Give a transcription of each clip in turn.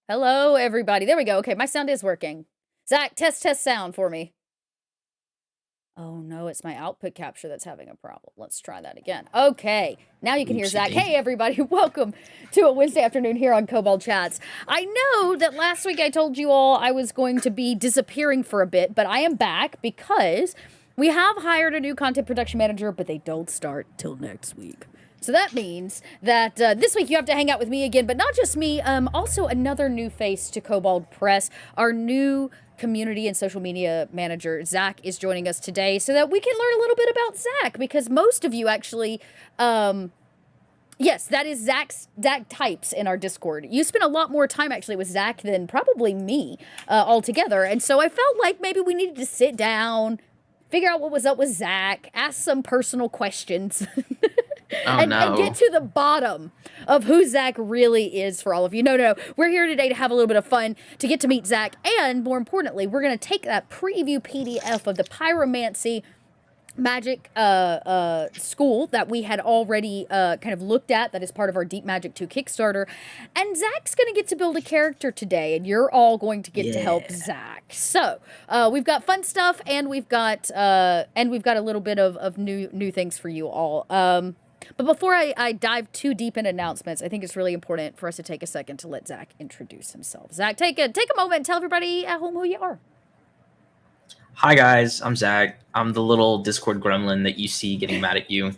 Hello, everybody. There we go. Okay, my sound is working. Zach, test sound for me. Oh no, it's my output capture that's having a problem. Let's try that again. Okay, now you can hear Oopsie Zach. Hey, daisy. everybody. Welcome to a Wednesday afternoon here on Kobold Chats. I know that last week I told you all I was going to be disappearing for a bit, but I am back because we have hired a new content production manager, but they don't start till next week. So that means that this week you have to hang out with me again, but not just me, also another new face to Kobold Press, our new community and social media manager, Zach, is joining us today so that we can learn a little bit about Zach, because most of you actually, yes, that is Zach types in our Discord. You spent a lot more time actually with Zach than probably me altogether, and so I felt like maybe we needed to sit down, figure out what was up with Zach, ask some personal questions. Oh and get no. to the bottom of who Zach really is for all of you. No. We're here today to have a little bit of fun, to get to meet Zach, and more importantly, we're going to take that preview PDF of the pyromancy magic school that we had already kind of looked at, that is part of our Deep Magic 2 Kickstarter, and Zach's going to get to build a character today, and you're all going to get to help Yeah. Zach. So we've got fun stuff, and we've got a little bit of new things for you all. But before I dive too deep in announcements, I think it's really important for us to take a second to let Zach introduce himself. Zach, take a moment and tell everybody at home who you are. Hi guys, I'm Zach. I'm the little Discord gremlin that you see getting mad at you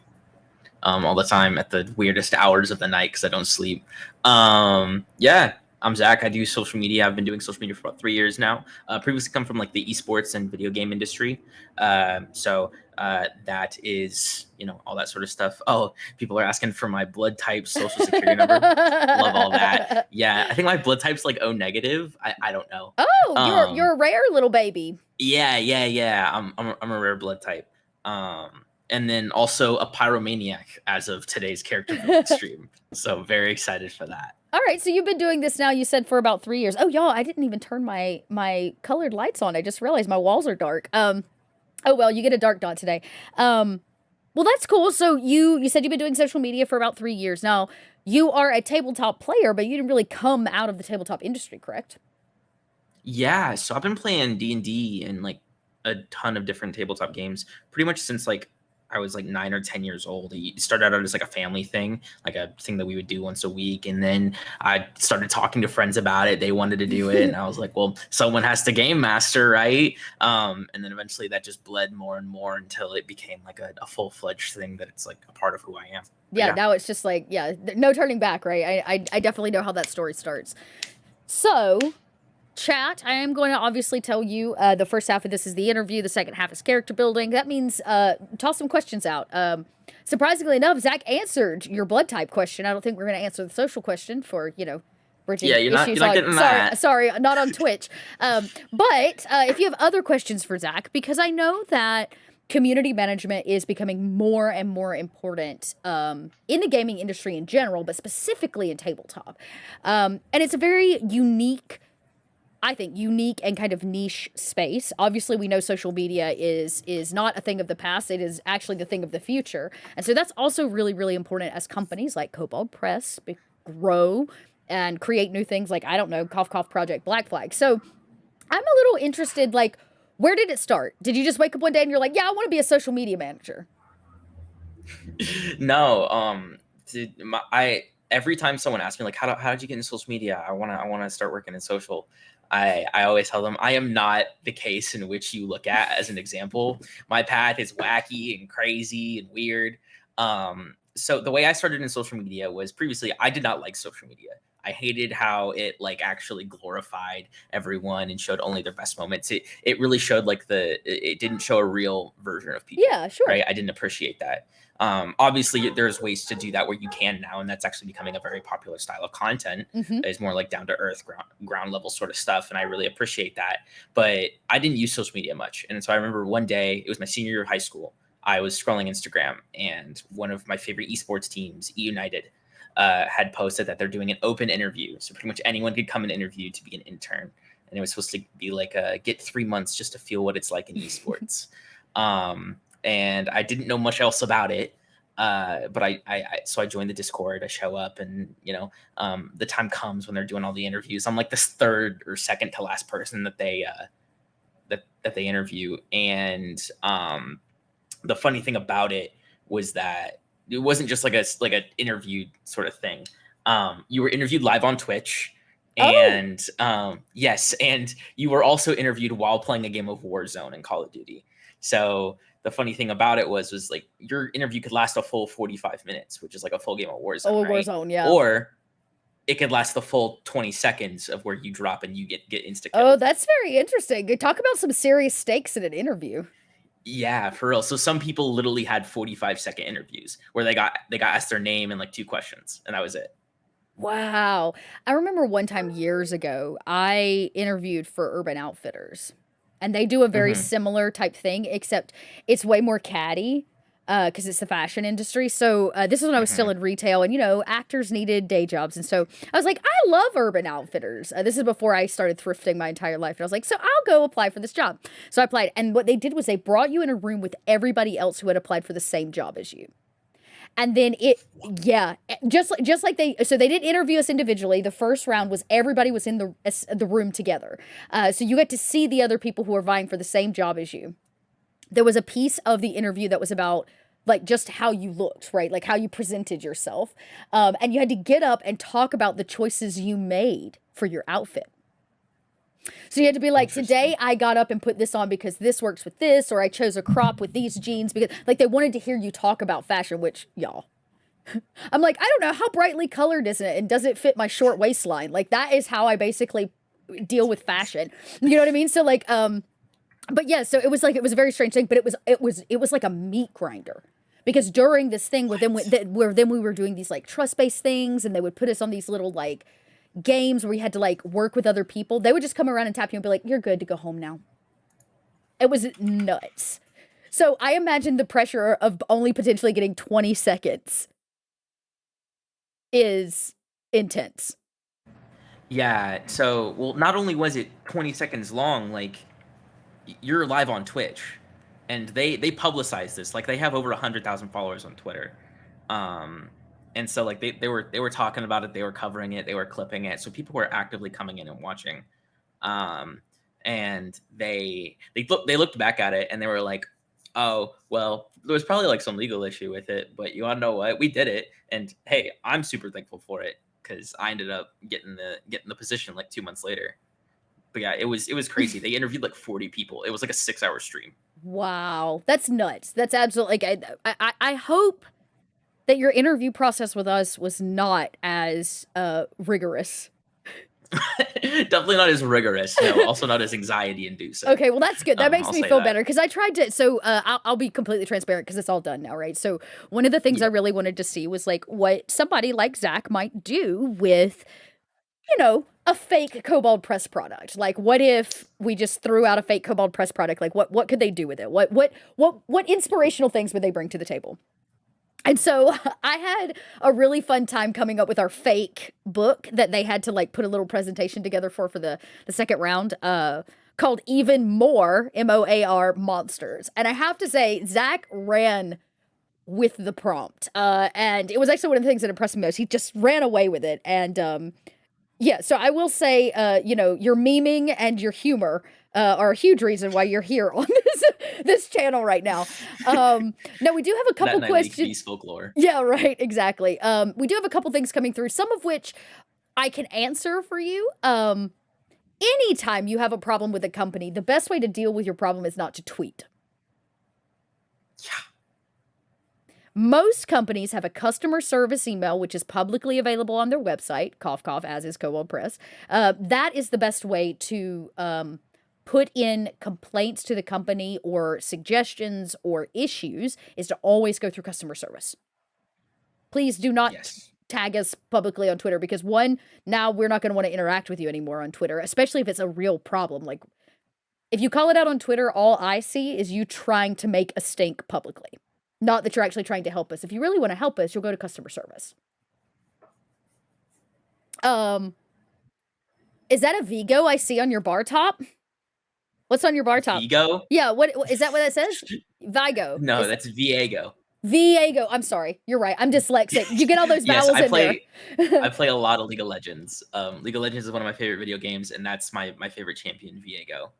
all the time at the weirdest hours of the night because I don't sleep. Yeah, I'm Zach. I do social media. I've been doing social media for about 3 years now. Previously come from like the esports and video game industry. That is, all that sort of stuff. Oh, people are asking for my blood type, social security number. Love all that. Yeah, I think my blood type's like O negative. I don't know. Oh, Um, you're a rare little baby. yeah. I'm a rare blood type. And then also a pyromaniac as of today's character building stream. So very excited for that. All right, so you've been doing this now, you said, for about 3 years. Oh, y'all, I didn't even turn my colored lights on. I just realized my walls are dark. Oh well, you get a dark dot today. Well, that's cool. So you said you've been doing social media for about 3 years now. You are a tabletop player, but you didn't really come out of the tabletop industry, correct? Yeah, so I've been playing D&D and like a ton of different tabletop games pretty much since like I was like 9 or 10 years old. It started out as like a family thing, like a thing that we would do once a week. And then I started talking to friends about it. They wanted to do it. And I was like, well, someone has to game master, right? And then eventually that just bled more and more until it became like a full-fledged thing that it's like a part of who I am. Yeah, now it's just like, yeah, no turning back, right? I definitely know how that story starts. So, chat, I am going to obviously tell you the first half of this is the interview, the second half is character building. That means toss some questions out. Surprisingly enough, Zach answered your blood type question. I don't think we're going to answer the social question for, bridging Yeah, you're not issues you're not on. getting that. Sorry, not on Twitch. But if you have other questions for Zach, because I know that community management is becoming more and more important in the gaming industry in general, but specifically in tabletop. And it's a very unique, I think, unique and kind of niche space. Obviously, we know social media is not a thing of the past. It is actually the thing of the future. And so that's also really, really important as companies like Kobold Press grow and create new things like, I don't know, Cough Cough Project Black Flag. So I'm a little interested, like, where did it start? Did you just wake up one day and you're like, yeah, I want to be a social media manager? No, I every time someone asks me like how did you get into social media? I wanna start working in social. I always tell them I am not the case in which you look at as an example. My path is wacky and crazy and weird. So the way I started in social media was previously I did not like social media. I hated how it like actually glorified everyone and showed only their best moments. It really showed like it didn't show a real version of people, Yeah, sure. right? I didn't appreciate that. Obviously, there's ways to do that where you can now, and that's actually becoming a very popular style of content. Mm-hmm. It's more like down to earth, ground level sort of stuff, and I really appreciate that. But I didn't use social media much, and so I remember one day it was my senior year of high school. I was scrolling Instagram, and one of my favorite esports teams, E United, had posted that they're doing an open interview, so pretty much anyone could come and interview to be an intern, and it was supposed to be like get 3 months just to feel what it's like in esports. And I didn't know much else about it. But so I joined the Discord. I show up, and the time comes when they're doing all the interviews. I'm like this third or second to last person that they interview, and the funny thing about it was that it wasn't just like an interview sort of thing. You were interviewed live on Twitch, and yes, and you were also interviewed while playing a game of Warzone in Call of Duty. So the funny thing about it was like your interview could last a full 45 minutes, which is like a full game of Warzone, right? Warzone, yeah. Or it could last the full 20 seconds of where you drop and you get insta killed. Oh, that's very interesting. Talk about some serious stakes in an interview. Yeah, for real. So some people literally had 45-second interviews where they got asked their name and like 2 questions, and that was it. Wow. I remember one time years ago, I interviewed for Urban Outfitters, and they do a very similar type thing, except it's way more catty, because it's the fashion industry. So this is when I was still in retail, and actors needed day jobs, and so I was like, I love Urban Outfitters. This is before I started thrifting my entire life, and I was like, so I'll go apply for this job. So I applied, and what they did was they brought you in a room with everybody else who had applied for the same job as you. And then just like they didn't interview us individually. The first round was everybody was in the room together. So you get to see the other people who are vying for the same job as you. There was a piece of the interview that was about like just how you looked, right? Like how you presented yourself. And you had to get up and talk about the choices you made for your outfit. So you had to be like, today I got up and put this on because this works with this, or I chose a crop with these jeans, because like they wanted to hear you talk about fashion, which y'all, I'm like, I don't know, how brightly colored is it? And does it fit my short waistline? Like that is how I basically deal with fashion. You know what I mean? So like, but yeah, so it was a very strange thing, but it was like a meat grinder. Because during this thing where we were doing these like trust-based things, and they would put us on these little like games where we had to like work with other people, they would just come around and tap you and be like, you're good to go home now. It was nuts. So I imagine the pressure of only potentially getting 20 seconds is intense. Yeah, so well, not only was it 20 seconds long, like you're live on Twitch, and they publicize this, like they have over 100,000 followers on Twitter. And so like they were talking about it, they were covering it, they were clipping it, so people were actively coming in and watching. And they looked back at it and they were like, oh well, there was probably like some legal issue with it, but you want to know what, we did it, and hey, I'm super thankful for it because I ended up getting the position like 2 months later. But yeah, it was crazy. They interviewed like 40 people. It was like a 6-hour stream. Wow, that's nuts. That's absolutely like I hope that your interview process with us was not as rigorous. Definitely not as rigorous. No, also not as anxiety inducing. Okay, well that's good. That makes me feel better, because I tried to. So I'll be completely transparent because it's all done now, right? So one of the things I really wanted to see was like what somebody like Zach might do with, a fake Kobold press product. Like, what if we just threw out a fake Kobold press product? Like, what could they do with it? What inspirational things would they bring to the table? And so I had a really fun time coming up with our fake book that they had to like put a little presentation together for the second round, called Even More, MOAR Monsters. And I have to say, Zach ran with the prompt. And it was actually one of the things that impressed me most. He just ran away with it. And yeah, so I will say, your memeing and your humor are a huge reason why you're here on this channel right now. Now we do have a couple questions. Folklore. Yeah, right, exactly. We do have a couple things coming through, some of which I can answer for you. Anytime you have a problem with a company, the best way to deal with your problem is not to tweet. Yeah. Most companies have a customer service email, which is publicly available on their website, cough, cough, as is Kobold Press. That is the best way to put in complaints to the company or suggestions or issues, is to always go through customer service. Please do not tag us publicly on Twitter, because one, now we're not going to want to interact with you anymore on Twitter, especially if it's a real problem. Like, if you call it out on Twitter, all I see is you trying to make a stink publicly. Not that you're actually trying to help us. If you really want to help us, you'll go to customer service. Is that a Vigo I see on your bar top? What's on your bar top? Vigo? Yeah, what is that what that says? Vigo. No, that's Viego. Viego. I'm sorry. You're right. I'm dyslexic. You get all those Yes, vowels in there. I play a lot of League of Legends. League of Legends is one of my favorite video games, and that's my favorite champion, Viego.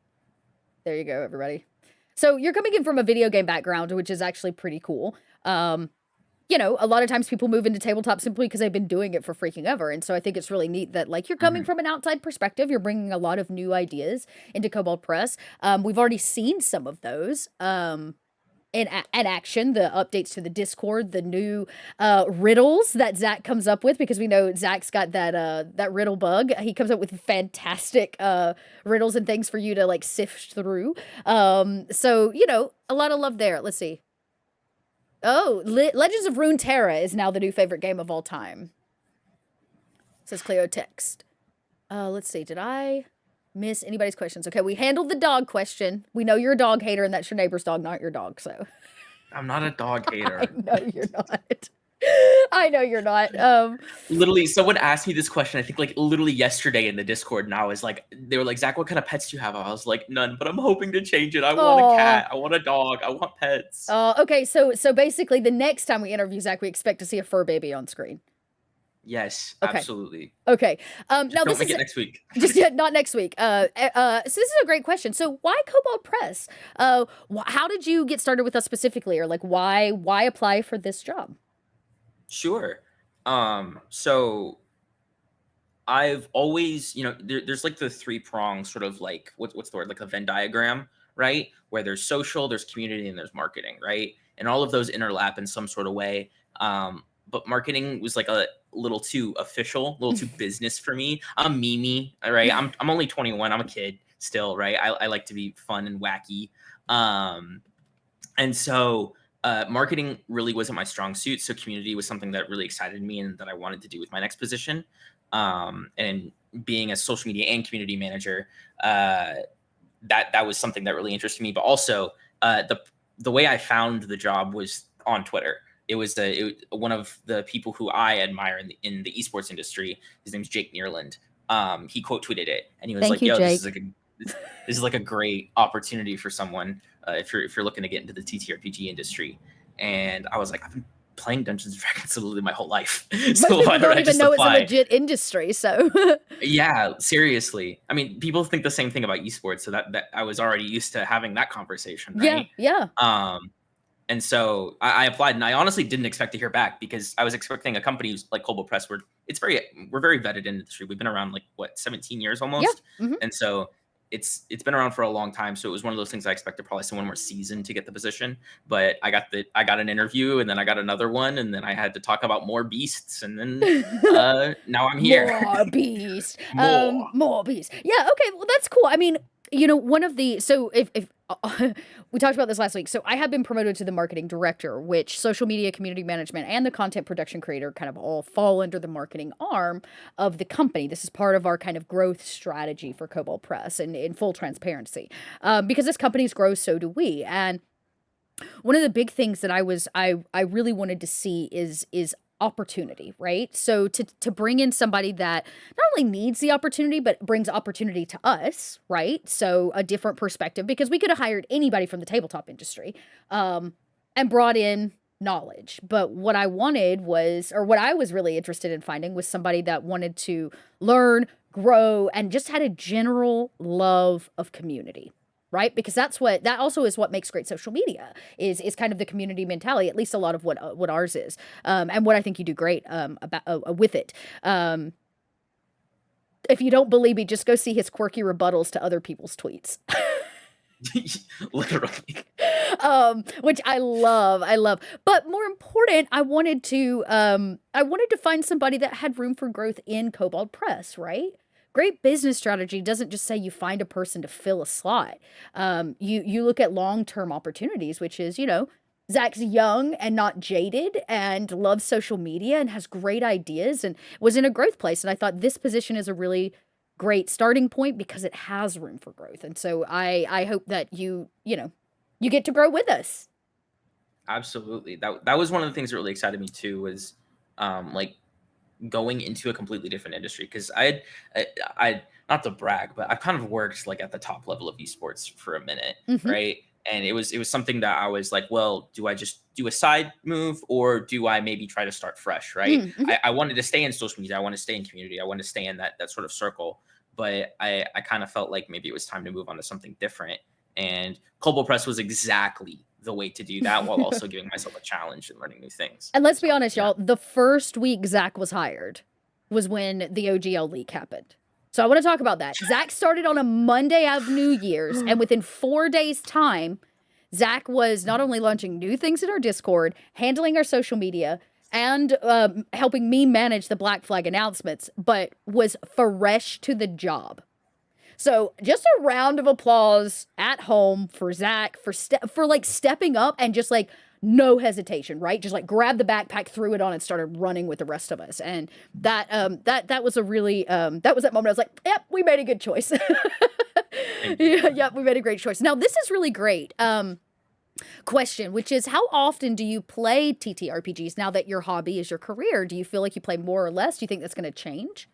There you go, everybody. So you're coming in from a video game background, which is actually pretty cool. You know, a lot of times people move into tabletop simply because they've been doing it for freaking ever. And so I think it's really neat that, like, you're coming Mhm. from an outside perspective. You're bringing a lot of new ideas into Kobold Press. We've already seen some of those. In action, the updates to the Discord, the new riddles that Zach comes up with, because we know Zach's got that riddle bug. He comes up with fantastic riddles and things for you to like sift through. So you know, a lot of love there. Let's see. Oh, Legends of Runeterra is now the new favorite game of all time, says Cleo Text. Let's see. Did I miss anybody's questions? Okay, we handled the dog question. We know you're a dog hater, and that's your neighbor's dog, not your dog. So I'm not a dog hater. I know you're not. I know you're not. Literally, someone asked me this question, I think like literally yesterday in the Discord, and I was like, they were like, Zach, what kind of pets do you have? I was like, none, but I'm hoping to change it. I want a cat, I want a dog, I want pets. Okay, so basically the next time we interview Zach, we expect to see a fur baby on screen. Yes, Okay. absolutely. Okay. Now don't this make is it next week. just not next week. So this is a great question. So why Kobold Press? How did you get started with us specifically, or like why apply for this job? Sure. So I've always, there's like the three prong sort of like what's the word, like a Venn diagram, right? Where there's social, there's community, and there's marketing, right? And all of those interlap in some sort of way. But marketing was like a little too official, a little too business for me. I'm Mimi, right? I'm only 21. I'm a kid still, right? I like to be fun and wacky. And so marketing really wasn't my strong suit. So community was something that really excited me and that I wanted to do with my next position. And being a social media and community manager, that was something that really interested me. But also the way I found the job was on Twitter. It was one of the people who I admire in the esports industry. His name's Jake Neerland. He quote tweeted it, and he was Thank like, you, "Yo, Jake. this is like a great opportunity for someone if you're looking to get into the TTRPG industry." And I was like, I've been playing Dungeons and Dragons literally my whole life, Most so people why don't I don't even just know apply? it's a legit industry. So Yeah, seriously. I mean, people think the same thing about esports, so that I was already used to having that conversation, right? yeah. And so I applied, and I honestly didn't expect to hear back because I was expecting a company like Kobold Press, where we're very vetted in the industry. We've been around like 17 years almost, Mm-hmm. and so it's been around for a long time. So it was one of those things I expected probably someone more seasoned to get the position. But I got an interview, and then I got another one, and then I had to talk about more beasts, and then now I'm here. More beast. More. More beast. Yeah, okay, well that's cool. I mean, you know, one of the so if we talked about this last week. So I have been promoted to the marketing director, which social media, community management, and the content production creator kind of all fall under the marketing arm of the company. This is part of our kind of growth strategy for Kobold Press, and in full transparency, because as companies grow, so do we. And one of the big things that I really wanted to see is opportunity, right? So to bring in somebody that not only needs the opportunity but brings opportunity to us, right? So a different perspective, because we could have hired anybody from the tabletop industry and brought in knowledge. But what I wanted was, or what I was really interested in finding, was somebody that wanted to learn, grow, and just had a general love of community, right? Because that also is what makes great social media, is kind of the community mentality, at least a lot of what ours is, and what I think you do great about with it. If you don't believe me, just go see his quirky rebuttals to other people's tweets. Literally. Which I love. But more important, I wanted to find somebody that had room for growth in Kobold Press, right? Great business strategy doesn't just say you find a person to fill a slot. You look at long-term opportunities, which is, you know, Zach's young and not jaded and loves social media and has great ideas and was in a growth place. And I thought this position is a really great starting point because it has room for growth. And so I hope that you get to grow with us. Absolutely. That was one of the things that really excited me too, was like going into a completely different industry, because I not to brag, but I've kind of worked like at the top level of esports for a minute, Mm-hmm. right? and it was something that I was like, well, do I just do a side move, or do I maybe try to start fresh, right? Mm-hmm. I wanted to stay in social media, I want to stay in community, I want to stay in that sort of circle, but I kind of felt like maybe it was time to move on to something different. And Kobold Press was exactly the way to do that, while also giving myself a challenge and learning new things. And let's be So honest, yeah. y'all, the first week Zach was hired was when the OGL leak happened. So I want to talk about that. Zach started on a Monday of New Year's, and within 4 days' time, Zach was not only launching new things in our Discord, handling our social media, and helping me manage the Black Flag announcements, but was fresh to the job. So just a round of applause at home for Zach for like stepping up and just like no hesitation, right? Just like grabbed the backpack, threw it on, and started running with the rest of us. And that was a really that was that moment I was like, yep, we made a good choice. Yeah, yep, we made a great choice. Now this is really great. Question, which is, how often do you play TTRPGs now that your hobby is your career? Do you feel like you play more or less? Do you think that's going to change?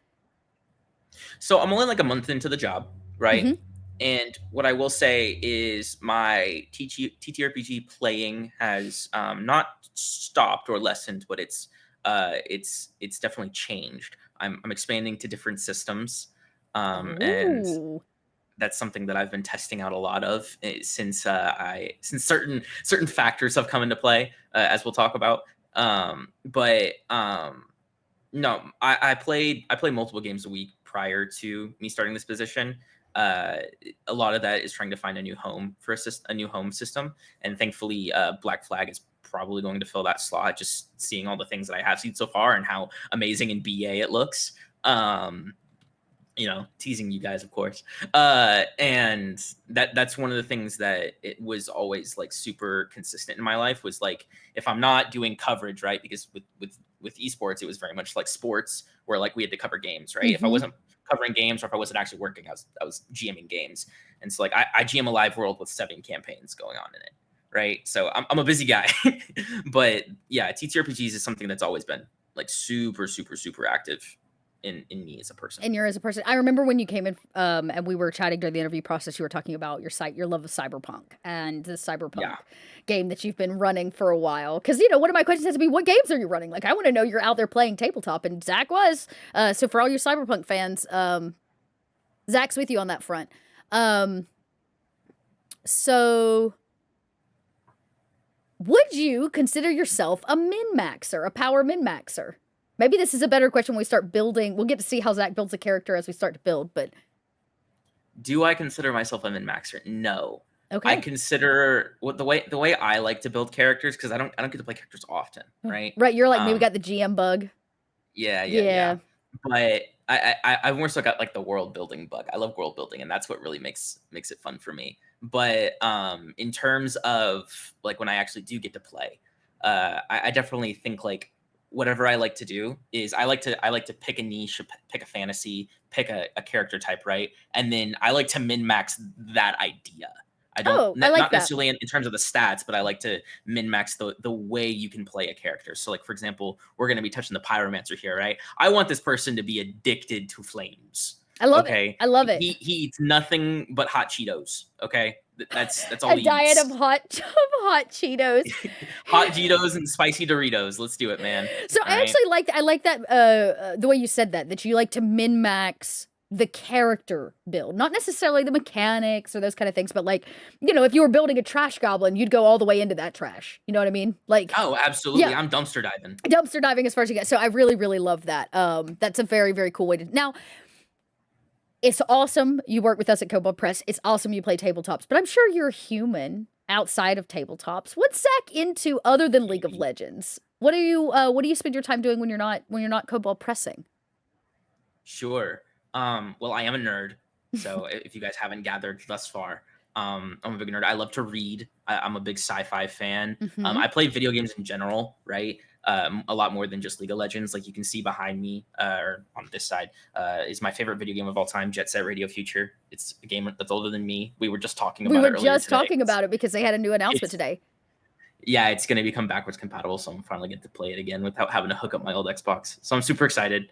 So I'm only like a month into the job, right? Mm-hmm. And what I will say is my TTRPG playing has not stopped or lessened, but it's definitely changed. I'm expanding to different systems, and Ooh. that's something that I've been testing out a lot of since since certain factors have come into play, as we'll talk about. But no, I play multiple games a week prior to me starting this position. Uh, a lot of that is trying to find a new home for a new home system, and thankfully, Black Flag is probably going to fill that slot. Just seeing all the things that I have seen so far and how amazing in BA it looks. Teasing you guys, of course. And that's one of the things that it was always like super consistent in my life, was like, if I'm not doing coverage, right? Because with esports, it was very much like sports, where like we had to cover games, right? If I Mm-hmm. wasn't covering games, or if I wasn't actually working, I was GMing games. And so like I GM a live world with 7 campaigns going on in it, right? So I'm a busy guy. But yeah, TTRPGs is something that's always been like super, super, super active in me as a person. And you're as a person. I remember when you came in, and we were chatting during the interview process. You were talking about your love of cyberpunk and the cyberpunk Yeah. game that you've been running for a while. Because one of my questions has to be, what games are you running? Like, I want to know you're out there playing tabletop, and Zach was. So for all you cyberpunk fans, Zach's with you on that front. So would you consider yourself a min-maxer, a power min-maxer? Maybe this is a better question when we start building. We'll get to see how Zach builds a character as we start to build, but Do I consider myself a min-maxer? No. I okay. consider the way I like to build characters, because I don't get to play characters often, right? Right, you're like, maybe Um, got the GM bug. yeah. Yeah. But I've more so got like the world building bug. I love world building, and that's what really makes it fun for me. But in terms of like when I actually do get to play, I definitely think like whatever I like to do is I like to pick a niche, pick a fantasy, pick a character type, right? And then I like to min max that idea. I don't Oh, I like not that. necessarily in terms of the stats, but I like to min max the way you can play a character. So like for example, we're going to be touching the pyromancer here, right? I want this person to be addicted to flames. I love it. Okay, I love it. he eats nothing but hot Cheetos. Okay, that's all A he diet eats. of hot Cheetos. Hot Cheetos and spicy Doritos. Let's do it, man. So All I right. actually like I like that the way you said that you like to min max the character build, not necessarily the mechanics or those kind of things, but like, if you were building a trash goblin, you'd go all the way into that trash. You know what I mean? Like, Oh, absolutely. yeah, I'm dumpster diving. dumpster diving as far as you get. So I really, really love that. That's a very, very cool way to now. It's awesome you work with us at Kobold Press. It's awesome you play tabletops, but I'm sure you're human outside of tabletops. What's Zach into other than League of Legends? What do you spend your time doing when you're not Kobold pressing? Sure. Well, I am a nerd, so if you guys haven't gathered thus far, I'm a big nerd. I love to read. I'm a big sci-fi fan. Mm-hmm. I play video games in general, right? A lot more than just League of Legends. Like you can see behind me, or on this side, is my favorite video game of all time, Jet Set Radio Future. It's a game that's older than me. We were just talking We about were it earlier just today. talking about it because they had a new announcement It's today. yeah, it's going to become backwards compatible, so I'm finally getting to play it again without having to hook up my old Xbox. So I'm super excited.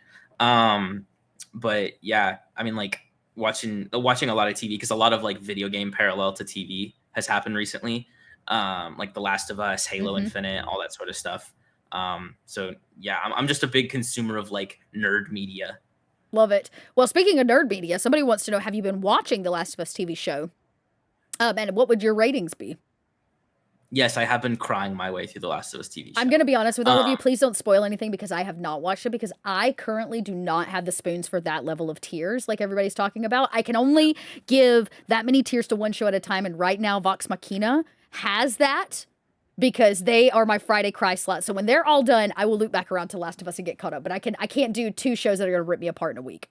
But yeah, I mean, like watching a lot of TV, because a lot of like video game parallel to TV has happened recently, like The Last of Us, Halo Mm-hmm. Infinite, all that sort of stuff. So yeah, I'm just a big consumer of like nerd media. Love it. Well, speaking of nerd media, somebody wants to know, have you been watching The Last of Us TV show? And what would your ratings be? Yes, I have been crying my way through The Last of Us TV I'm show. going to be honest with all of Um, you. Please don't spoil anything because I have not watched it because I currently do not have the spoons for that level of tears like everybody's talking about. I can only give that many tears to one show at a time. And right now, Vox Machina has that because they are my Friday cry slot. So when they're all done, I will loop back around to Last of Us and get caught up. But I can't do two shows that are going to rip me apart in a week.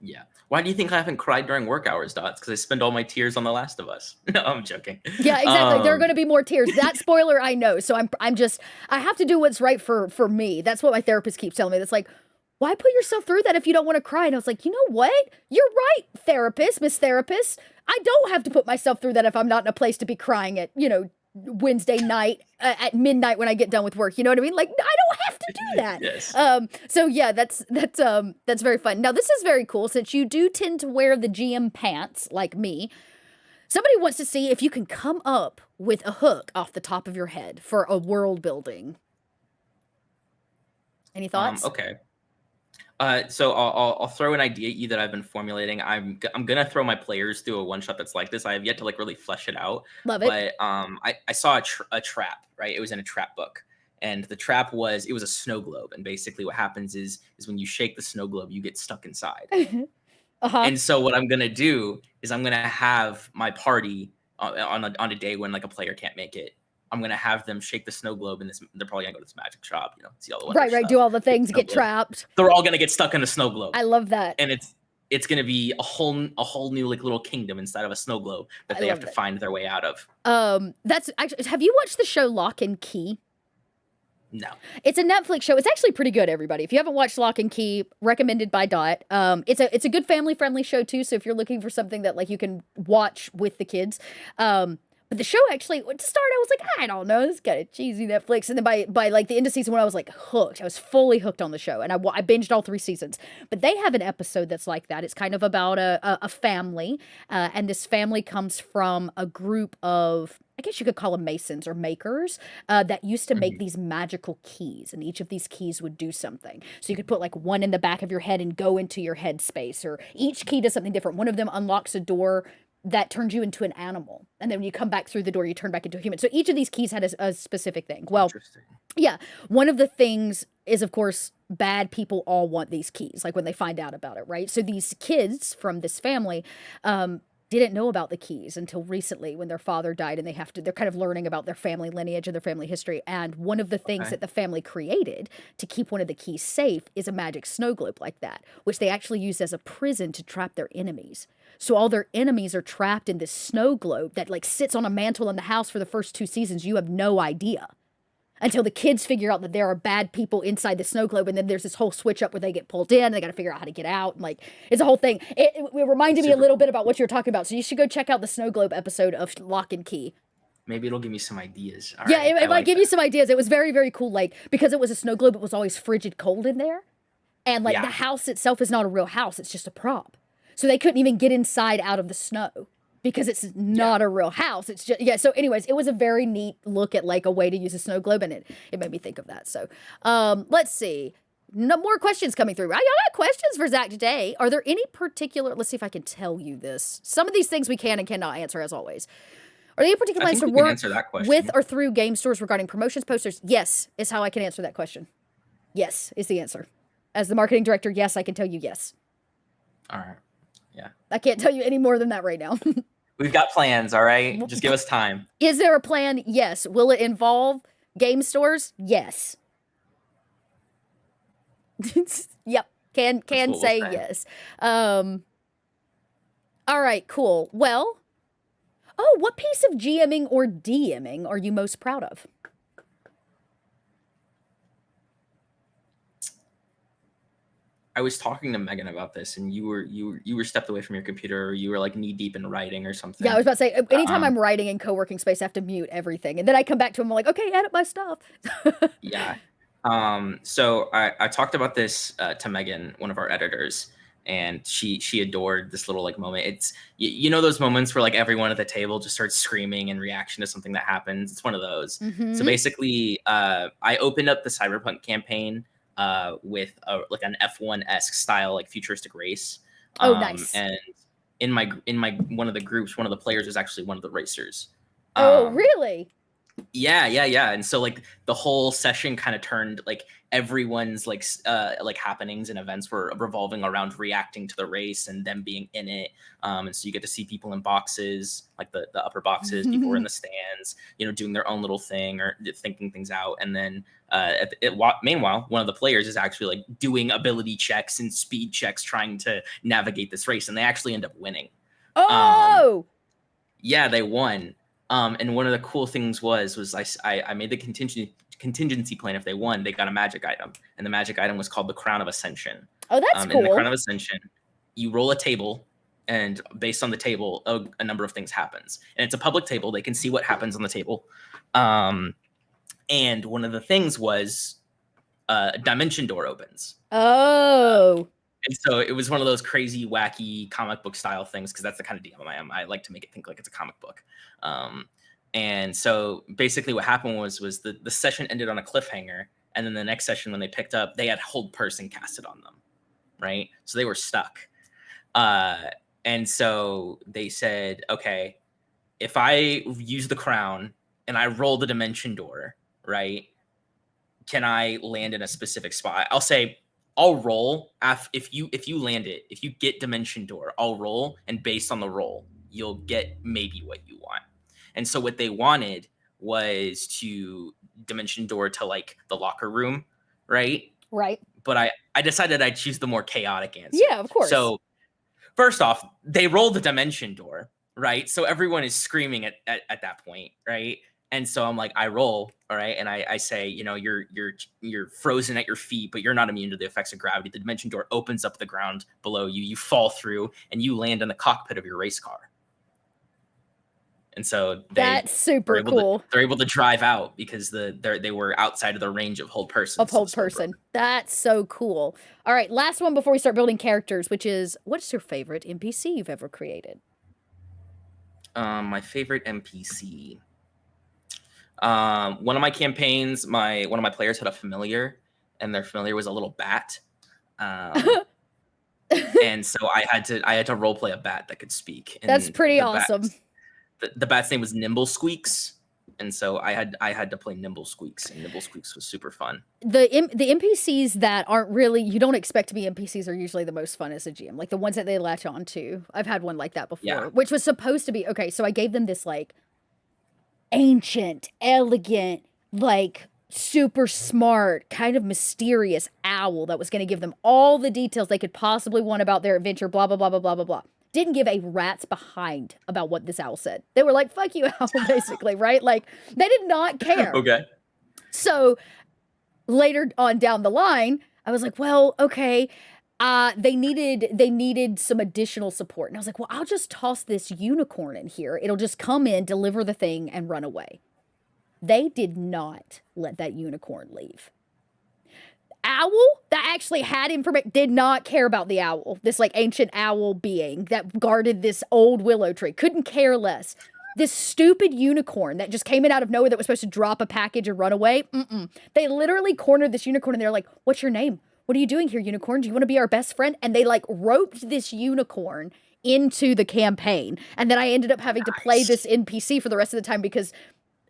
yeah. Why do you think I haven't cried during work hours, Dots? Because I spend all my tears on The Last of Us. No, I'm joking. Yeah, exactly. There are going to be more tears. That spoiler I know. So I'm just I have to do what's right for me. That's what my therapist keeps telling me. That's like, why put yourself through that if you don't want to cry? And I was like, you know what? You're right, therapist, Miss Therapist. I don't have to put myself through that if I'm not in a place to be crying at, Wednesday night at midnight when I get done with work. You know what I mean? Like, I don't have to do that. Yes. So yeah, that's very fun. Now this is very cool since you do tend to wear the GM pants like me. Somebody wants to see if you can come up with a hook off the top of your head for a world building. Any thoughts? Okay. So I'll throw an idea at you that I've been formulating. I'm gonna throw my players through a one shot that's like this. I have yet to like really flesh it out. Love it. But I saw a trap, right? It was in a trap book, and the trap was, it was a snow globe, and basically what happens is when you shake the snow globe, you get stuck inside. Uh-huh. And so what I'm gonna do is I'm gonna have my party on a day when like a player can't make it. I'm gonna have them shake the snow globe, and they're probably gonna go to this magic shop, see all the wonder Right, stuff. do all the things, Snow get globe. trapped. They're all gonna get stuck in the snow globe, I love that. and it's gonna be a whole new like little kingdom inside of a snow globe that they have to find their way out of. That's actually, have you watched the show Lock and Key? No. It's a Netflix show. It's actually pretty good, everybody. If you haven't watched Lock and Key, recommended by Dot. It's a good family friendly show too. So if you're looking for something that like you can watch with the kids, but the show actually, to start, I was like, I don't know, this is kind of cheesy Netflix. And then by like the end of season one, I was like hooked. I was fully hooked on the show, and I binged all 3 seasons. But they have an episode that's like that. It's kind of about a family, and this family comes from a group of, I guess you could call them masons or makers, that used to make these magical keys, and each of these keys would do something. So you could put like one in the back of your head and go into your head space, or each key does something different. One of them unlocks a door that turns you into an animal, and then when you come back through the door, you turn back into a human. So each of these keys had a specific thing. Well, yeah, one of the things is, of course, bad people all want these keys, like when they find out about it, right? So these kids from this family didn't know about the keys until recently when their father died, and they're kind of learning about their family lineage and their family history. And one of the things that the family created to keep one of the keys safe is a magic snow globe like that, which they actually use as a prison to trap their enemies. So all their enemies are trapped in this snow globe that like sits on a mantle in the house for the first 2 seasons. You have no idea until the kids figure out that there are bad people inside the snow globe, and then there's this whole switch up where they get pulled in, and they got to figure out how to get out, and like it's a whole thing. It reminded me a little bit about what you were talking about, so you should go check out the snow globe episode of Lock and Key. Maybe it'll give me some ideas. All right, it might give you some ideas. It was very, very cool. Like, because it was a snow globe, it was always frigid cold in there, and like the house itself is not a real house; it's just a prop. So they couldn't even get inside out of the snow because it's not a real house. It's just, so anyways, it was a very neat look at like a way to use a snow globe, and it made me think of that. So let's see. No more questions coming through. I got questions for Zach today. Are there any particular, let's see if I can tell you this. Some of these things we can and cannot answer as always. Are there any particular plans to work with or through game stores regarding promotions, posters? Yes, is how I can answer that question. Yes, is the answer. As the marketing director, yes, I can tell you yes. All right. Yeah. I can't tell you any more than that right now. We've got plans, all right? Just give us time. Is there a plan? Yes. Will it involve game stores? Yes. Yep. Can say yes. All right, cool. Well, what piece of GMing or DMing are you most proud of? I was talking to Megan about this, and you were stepped away from your computer, or you were like knee deep in writing or something. Yeah, I was about to say, anytime I'm writing in co-working space, I have to mute everything, and then I come back to him, I'm like, okay, edit my stuff. Yeah. So I talked about this to Megan, one of our editors, and she adored this little like moment. It's you know those moments where like everyone at the table just starts screaming in reaction to something that happens. It's one of those. So basically, I opened up the Cyberpunk campaign with like an F1-esque style like futuristic race. Oh, nice. And in my one of the groups, one of the players was actually one of the racers. Oh, really? Yeah. And so like the whole session kind of turned like everyone's like happenings and events were revolving around reacting to the race and them being in it. And so you get to see people in boxes, like the upper boxes, people were in the stands, you know, doing their own little thing or thinking things out. And then meanwhile, one of the players is actually like doing ability checks and speed checks, trying to navigate this race. And they actually end up winning. Oh, yeah, they won. And one of the cool things was I made the contingency plan. If they won, they got a magic item, and the magic item was called the Crown of Ascension. oh, that's cool. In the Crown of Ascension, you roll a table, and based on the table, a number of things happens. And it's a public table; they can see what happens on the table. And one of the things was a dimension door opens. Oh. And so it was one of those crazy, wacky comic book style things, because that's the kind of DM I am. I like to make it think like it's a comic book. And so basically what happened was the session ended on a cliffhanger. And then the next session, when they picked up, they had Hold Person casted on them, right? So they were stuck. And so they said, okay, if I use the crown and I roll the dimension door, right, can I land in a specific spot? I'll say, I'll roll if you land it. If you get dimension door, I'll roll, and based on the roll, you'll get maybe what you want. And so what they wanted was to dimension door to like the locker room, right? Right. But I decided I'd choose the more chaotic answer. Yeah, of course. So first off, they roll the dimension door, right? So everyone is screaming at that point, right? And so I'm like, I roll, all right, and I say, you know, you're frozen at your feet, but you're not immune to the effects of gravity. The dimension door opens up the ground below you. You fall through, and you land in the cockpit of your race car. And so that's super cool. They're able to drive out because they were outside of the range of Hold Person. Of Hold Person. That's so cool. All right, last one before we start building characters, which is, what's your favorite NPC you've ever created? My favorite NPC. One of my campaigns, one of my players had a familiar, and their familiar was a little bat. And so I had to role play a bat that could speak. And that's pretty awesome. The bat's name was Nimble Squeaks, and so I had to play Nimble Squeaks, and Nimble Squeaks was super fun. The NPCs that aren't really, you don't expect to be NPCs, are usually the most fun as a GM. Like the ones that they latch on to. I've had one like that before, which was supposed to be, okay, so I gave them this like ancient, elegant, like super smart, kind of mysterious owl that was going to give them all the details they could possibly want about their adventure, blah, blah, blah, blah, blah, blah, blah. Didn't give a rat's behind about what this owl said. They were like, fuck you, owl, basically, right? Like, they did not care. Okay. So, later on down the line, I was like, well, okay, they needed some additional support. And I was like, well, I'll just toss this unicorn in here. It'll just come in, deliver the thing, and run away. They did not let that unicorn leave. Owl that actually had information did not care about the owl. This like ancient owl being that guarded this old willow tree. Couldn't care less. This stupid unicorn that just came in out of nowhere that was supposed to drop a package and run away. They literally cornered this unicorn and they're like, what's your name? What are you doing here, unicorn? Do you want to be our best friend? And they like roped this unicorn into the campaign. And then I ended up having to play this NPC for the rest of the time because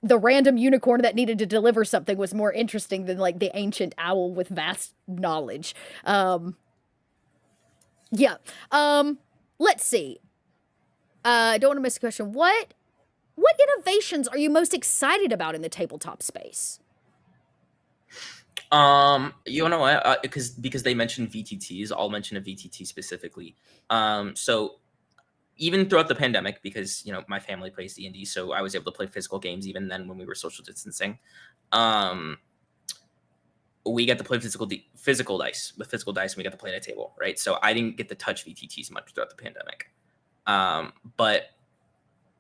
the random unicorn that needed to deliver something was more interesting than like the ancient owl with vast knowledge. Yeah. Let's see. I don't want to miss a question. What innovations are you most excited about in the tabletop space? You know what? Because they mentioned VTTs, I'll mention a VTT specifically. So even throughout the pandemic, because, you know, my family plays D&D, so I was able to play physical games even then when we were social distancing. We got to play physical dice, and we got to play at a table, right? So I didn't get to touch VTTs much throughout the pandemic. But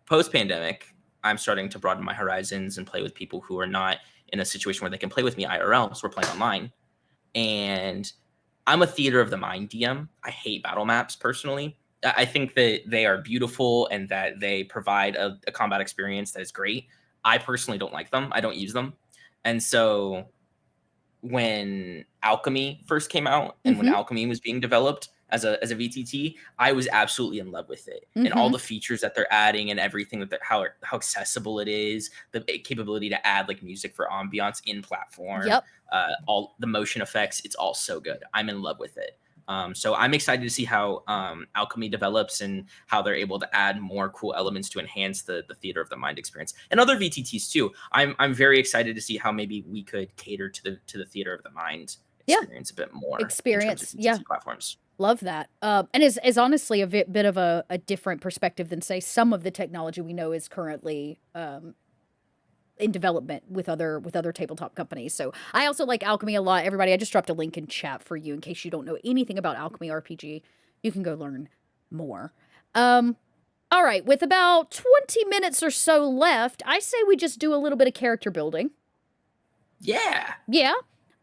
post-pandemic, I'm starting to broaden my horizons and play with people who are not in a situation where they can play with me IRL, so we're playing online. And I'm a theater of the mind DM. I hate battle maps personally. I think that they are beautiful and that they provide a combat experience that is great. I personally don't like them. I don't use them. And so when Alchemy first came out and when Mm-hmm. Alchemy was being developed as a VTT, I was absolutely in love with it and all Mm-hmm. the features that they're adding and everything that how accessible it is, the capability to add like music for ambiance in platform, Yep. all the motion effects, it's all so good. I'm in love with it. So I'm excited to see how Alchemy develops and how they're able to add more cool elements to enhance the theater of the mind experience and other VTTs too. I'm very excited to see how maybe we could cater to the theater of the mind Yeah. experience a bit more in terms of Experience. Yeah. VTT platforms. Love that. And is honestly a bit of a different perspective than, say, some of the technology we know is currently in development with other tabletop companies. So I also like Alchemy a lot. Everybody, I just dropped a link in chat for you in case you don't know anything about Alchemy RPG. You can go learn more. All right, with about 20 minutes or so left, I say we just do a little bit of character building. Yeah. Yeah?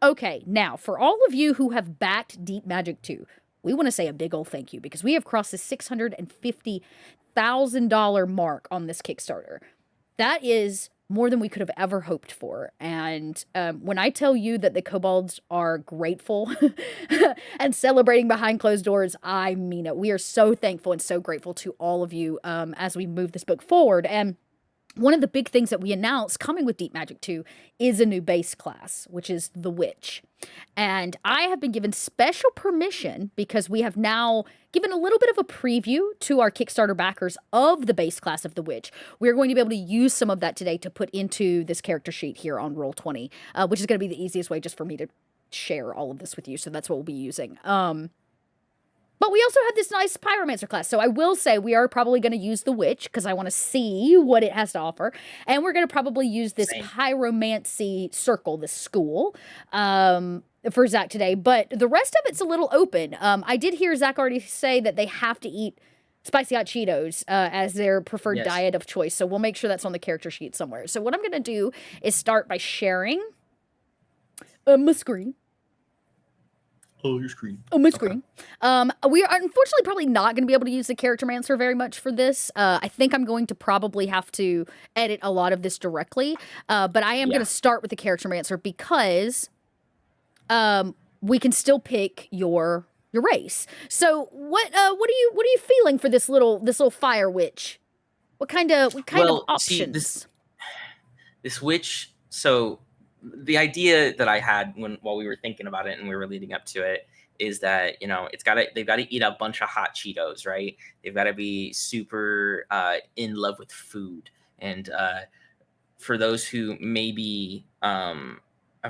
Okay, now, for all of you who have backed Deep Magic 2, we want to say a big old thank you because we have crossed the $650,000 mark on this Kickstarter. That is more than we could have ever hoped for. And when I tell you that the Kobolds are grateful and celebrating behind closed doors, I mean it. We are so thankful and so grateful to all of you as we move this book forward. And one of the big things that we announced coming with Deep Magic 2 is a new base class, which is the Witch. And I have been given special permission because we have now given a little bit of a preview to our Kickstarter backers of the base class of the Witch. We're going to be able to use some of that today to put into this character sheet here on Roll20, which is going to be the easiest way just for me to share all of this with you. So that's what we'll be using. But we also have this nice Pyromancer class. So I will say we are probably going to use the Witch because I want to see what it has to offer. And we're going to probably use this Pyromancy circle, this school, for Zach today. But the rest of it's a little open. I did hear Zach already say that they have to eat spicy hot Cheetos as their preferred diet of choice. So we'll make sure that's on the character sheet somewhere. So what I'm going to do is start by sharing my screen. Oh, your screen. Oh, my screen. We are unfortunately probably not going to be able to use the Character Mancer very much for this. I think I'm going to probably have to edit a lot of this directly. But I am going to start with the Character Mancer because we can still pick your race. So what are you feeling for this little fire witch? What kind of options? See, this witch. So the idea that I had while we were thinking about it and we were leading up to it is that they've got to eat a bunch of hot Cheetos, right? They've got to be super in love with food. And for those who maybe have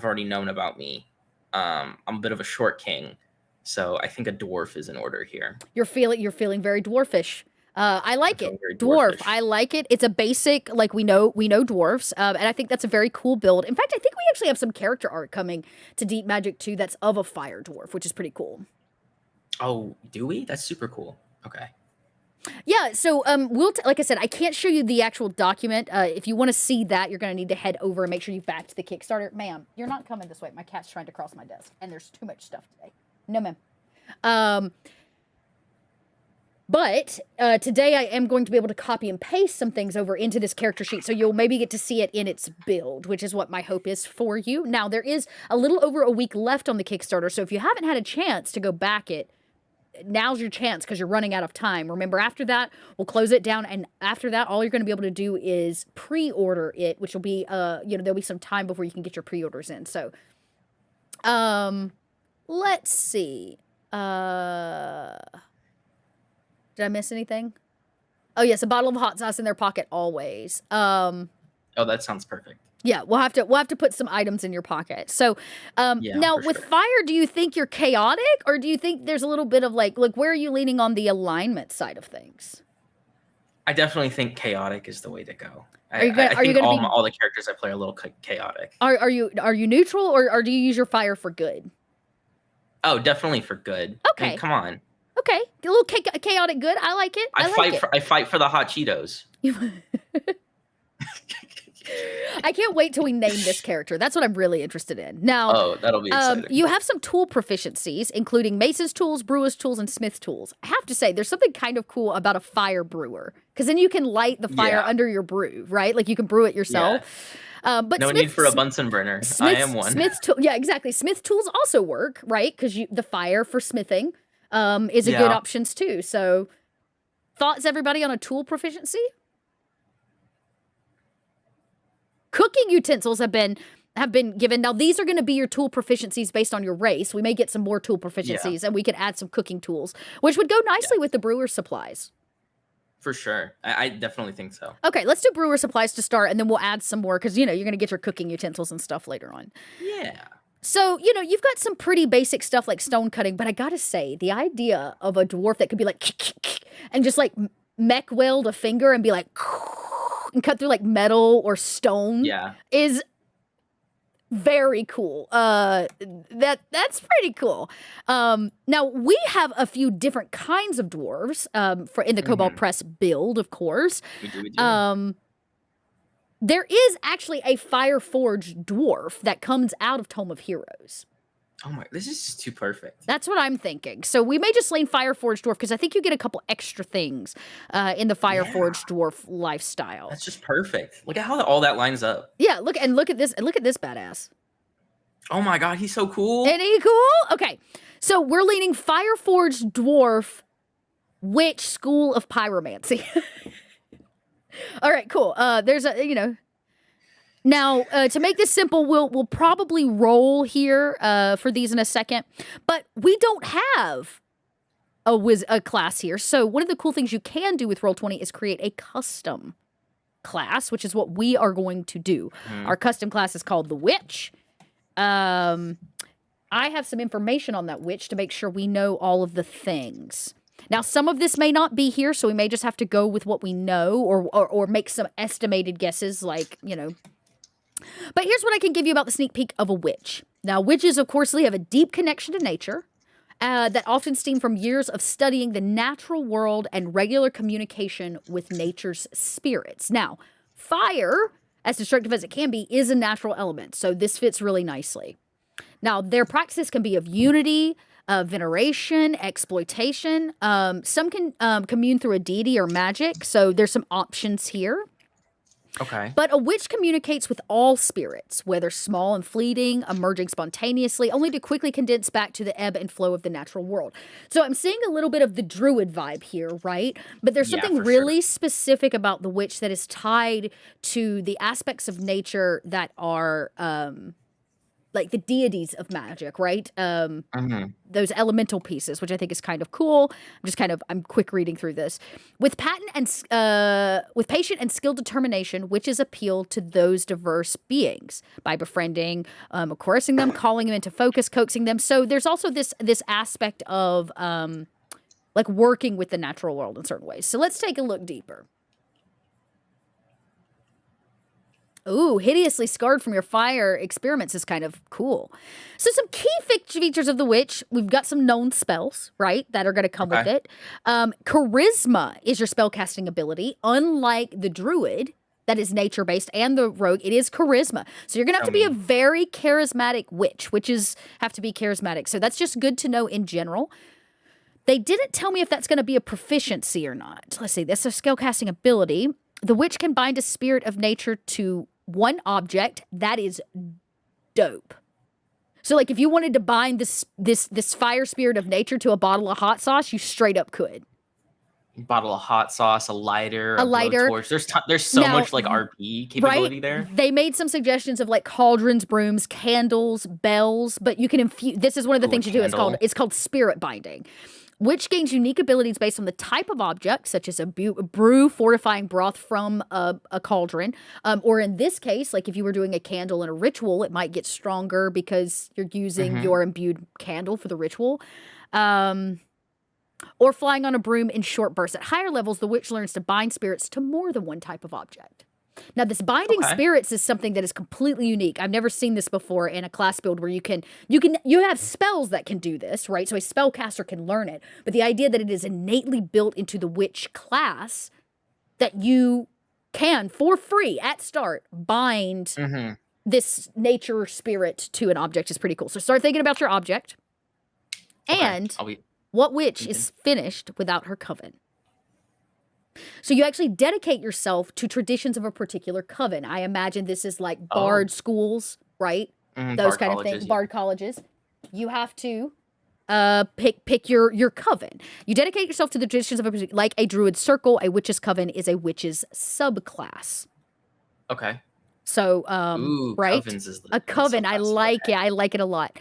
already known about me, I'm a bit of a short king, so I think a dwarf is in order here. You're feeling very dwarfish. I like it. Dwarf. I like it. It's a basic, like we know dwarfs. And I think that's a very cool build. In fact, I think we actually have some character art coming to Deep Magic 2 that's of a fire dwarf, which is pretty cool. Oh, do we? That's super cool. Okay. Yeah, so like I said, I can't show you the actual document. If you want to see that, you're going to need to head over and make sure you backed the Kickstarter. Ma'am, you're not coming this way. My cat's trying to cross my desk, and there's too much stuff today. No, ma'am. But today I am going to be able to copy and paste some things over into this character sheet, so you'll maybe get to see it in its build, which is what my hope is for you. Now, there is a little over a week left on the Kickstarter, so if you haven't had a chance to go back it, now's your chance because you're running out of time. Remember, after that, we'll close it down, and after that, all you're going to be able to do is pre-order it, which will be, there'll be some time before you can get your pre-orders in. So, let's see. Did I miss anything? Oh, yes, a bottle of hot sauce in their pocket always. Oh, that sounds perfect. Yeah, we'll have to put some items in your pocket. So, now with fire, do you think you're chaotic, or do you think there's a little bit of like where are you leaning on the alignment side of things? I definitely think chaotic is the way to go. Are you going to all the characters I play are a little chaotic? Are you neutral, or do you use your fire for good? Oh, definitely for good. Okay, I mean, come on. Okay, a little chaotic good. I like it. I fight for the hot Cheetos. I can't wait till we name this character. That's what I'm really interested in. Now, Oh, that'll be exciting. you have some tool proficiencies, including mason's tools, brewer's tools, and smith's tools. I have to say, there's something kind of cool about a fire brewer, because then you can light the fire under your brew, right? Like you can brew it yourself. But no need for a Bunsen burner. I am one. Yeah, exactly. Smith tools also work, right? Because the fire for smithing is a good options too. So, thoughts, everybody, on a tool proficiency? Cooking utensils have been given. Now, these are going to be your tool proficiencies based on your race. We may get some more tool proficiencies, and we could add some cooking tools, which would go nicely with the brewer's supplies. For sure. I definitely think so. Okay, let's do brewer supplies to start, and then we'll add some more, because, you're going to get your cooking utensils and stuff later on. Yeah. So, you've got some pretty basic stuff like stone cutting, but I gotta say, the idea of a dwarf that could be like, and just like mech weld a finger and be like, and cut through like metal or stone is very cool. That's pretty cool. Now we have a few different kinds of dwarves for in the Kobold Press build, of course. We do. There is actually a fire-forged dwarf that comes out of Tome of Heroes. Oh my, this is just too perfect. That's what I'm thinking. So we may just lane Fireforged Dwarf, because I think you get a couple extra things in the Fireforged Dwarf lifestyle. That's just perfect. Look at how all that lines up. Yeah, look at this badass. Oh my god, he's so cool. Isn't he cool? Okay, so we're leaning Fireforged Dwarf Witch School of Pyromancy. All right, cool. There's a, Now, to make this simple, we'll probably roll here for these in a second, but we don't have a class here. So one of the cool things you can do with Roll20 is create a custom class, which is what we are going to do. Our custom class is called the Witch. I have some information on that witch to make sure we know all of the things. Now, some of this may not be here, so we may just have to go with what we know, or make some estimated guesses, like, But here's what I can give you about the sneak peek of a witch. Now, witches, of course, have a deep connection to nature that often stem from years of studying the natural world and regular communication with nature's spirits. Now, fire, as destructive as it can be, is a natural element, so this fits really nicely. Now, their practices can be of unity, veneration, exploitation. Some can commune through a deity or magic, so there's some options here. Okay. But a witch communicates with all spirits, whether small and fleeting, emerging spontaneously, only to quickly condense back to the ebb and flow of the natural world. So I'm seeing a little bit of the druid vibe here, right? But there's something really specific about the witch that is tied to the aspects of nature that are like the deities of magic, right? Those elemental pieces, which I think is kind of cool. I'm quick reading through this. With patient and skilled determination, witches appeal to those diverse beings by befriending, coercing them, calling them into focus, coaxing them. So there's also this aspect of like working with the natural world in certain ways. So let's take a look deeper. Ooh, hideously scarred from your fire experiments is kind of cool. So some key features of the witch, we've got some known spells, right, that are going to come with it. Charisma is your spellcasting ability. Unlike the druid, that is nature-based, and the rogue, it is charisma. So you're going to have to be a very charismatic witch. Witches have to be charismatic. So that's just good to know in general. They didn't tell me if that's going to be a proficiency or not. Let's see, this is a spellcasting ability. The witch can bind a spirit of nature to one object. That is dope. So, like, if you wanted to bind this fire spirit of nature to a bottle of hot sauce, you straight up could. Bottle of hot sauce, a lighter, a blowtorch. There's so much like RP capability there. They made some suggestions of like cauldrons, brooms, candles, bells, but you can infuse. This is one of the things you do. It's called spirit binding, which gains unique abilities based on the type of object, such as a brew fortifying broth from a cauldron. Or in this case, like if you were doing a candle in a ritual, it might get stronger because you're using your imbued candle for the ritual. Or flying on a broom in short bursts. At higher levels, the witch learns to bind spirits to more than one type of object. Now, this binding spirits is something that is completely unique. I've never seen this before in a class build where you have spells that can do this, right? So a spellcaster can learn it. But the idea that it is innately built into the witch class, that you can, for free at start, bind Mm-hmm. this nature spirit to an object is pretty cool. So start thinking about your object. Okay. And I'll be what witch thinking. is finished without her coven? So you actually dedicate yourself to traditions of a particular coven. I imagine this is like Oh. bard schools, right? Those Bard kind of things, colleges. Yeah. bard colleges. You have to pick your coven. You dedicate yourself to the traditions of a, like a druid circle. A witch's coven is a witch's subclass. Okay. So Ooh, right, covens is a the coven. I subclass. like Okay. it. I like it a lot.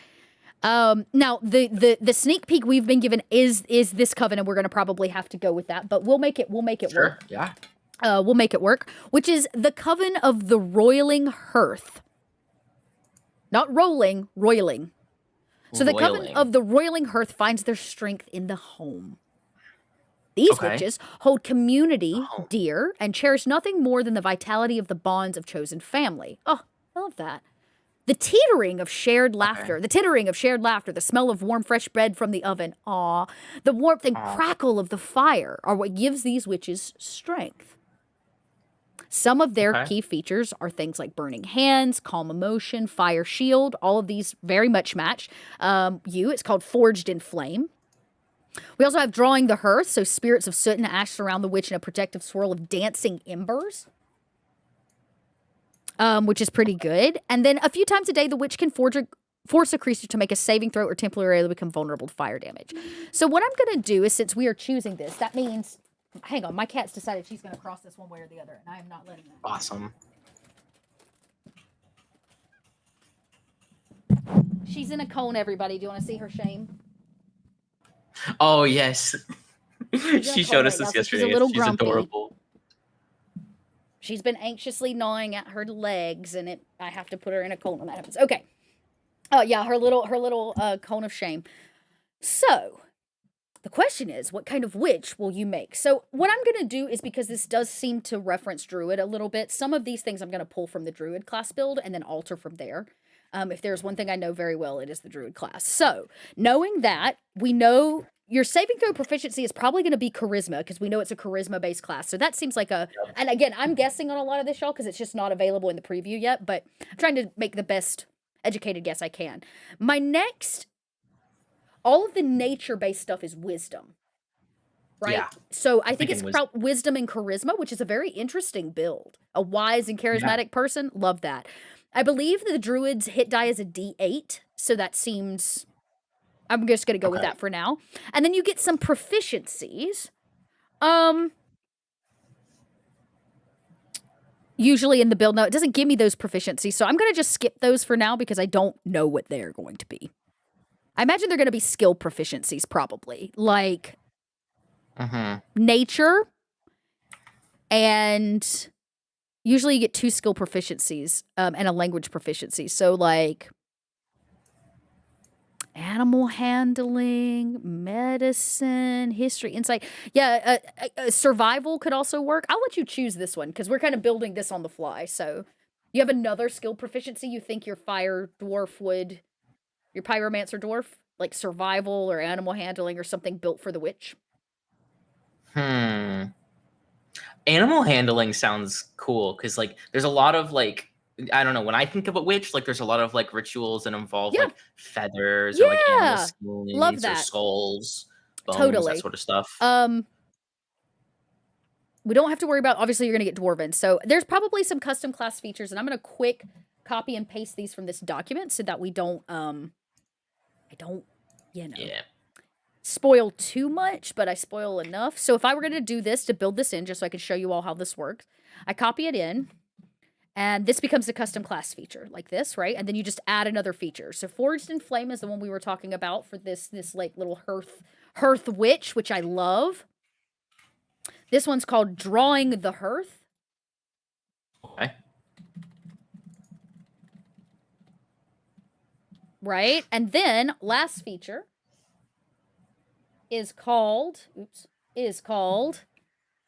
Now the sneak peek we've been given is this coven, and we're gonna probably have to go with that, but we'll make it Sure. work. Yeah. We'll make it work, which is the coven of the roiling hearth. Not rolling, roiling. So the coven Roiling. of the roiling hearth finds their strength in the home. These Okay. witches hold community Oh. dear and cherish nothing more than the vitality of the bonds of chosen family. Oh, I love that. The tittering of shared laughter, Okay. the smell of warm, fresh bread from the oven, aw, the warmth and Aw. crackle of the fire are what gives these witches strength. Some of their Okay. key features are things like burning hands, calm emotion, fire shield. All of these very much match it's called Forged in Flame. We also have Drawing the Hearth, so spirits of soot and ash surround the witch in a protective swirl of dancing embers. Which is pretty good. And then a few times a day, the witch can force a creature to make a saving throw or temporarily become vulnerable to fire damage. So what I'm going to do is, since we are choosing this, that means... Hang on, my cat's decided she's going to cross this one way or the other, and I am not letting that. Awesome. She's in a cone, everybody. Do you want to see her shame? Oh yes. She's in She a showed cone us right now, this so she's a yesterday. little She's grumpy. adorable. She's been anxiously gnawing at her legs, and I have to put her in a cone when that happens. Okay. Oh yeah, her little cone of shame. So, the question is, what kind of witch will you make? So, what I'm going to do is, because this does seem to reference Druid a little bit, some of these things I'm going to pull from the Druid class build and then alter from there. If there's one thing I know very well, it is the Druid class. So, knowing that, we know your saving throw proficiency is probably going to be Charisma, because we know it's a Charisma-based class. So that seems like a... And again, I'm guessing on a lot of this, y'all, because it's just not available in the preview yet, but I'm trying to make the best educated guess I can. My next... All of the nature-based stuff is Wisdom. Right? Yeah. So I think it's Thinking Wisdom and Charisma, which is a very interesting build. A wise and charismatic person. Love that. I believe the Druid's hit die is a D8, so that seems... I'm just going to go with that for now. And then you get some proficiencies. Usually in the build. No, it doesn't give me those proficiencies, so I'm going to just skip those for now because I don't know what they're going to be. I imagine they're going to be skill proficiencies, probably. Like nature, and usually you get 2 skill proficiencies and a language proficiency. So, like, animal handling, medicine, history, insight. Yeah, survival could also work. I'll let you choose this one because we're kind of building this on the fly. So, you have another skill proficiency you think your fire dwarf would... Your pyromancer dwarf, like survival or animal handling or something built for the witch? Animal handling sounds cool because, like, there's a lot of, like, I don't know, when I think of a witch, like, there's a lot of, like, rituals that involve like feathers or like animal skins or skulls, bones, that sort of stuff. We don't have to worry about... Obviously, you're going to get dwarven, so there's probably some custom class features, and I'm going to quick copy and paste these from this document so that we don't spoil too much, but I spoil enough. So if I were going to do this to build this in, just so I could show you all how this works, I copy it in, and this becomes a custom class feature, like this, right? And then you just add another feature. So Forged in Flame is the one we were talking about for this like little hearth witch, which I love. This one's called Drawing the Hearth. Okay. Right? And then last feature is called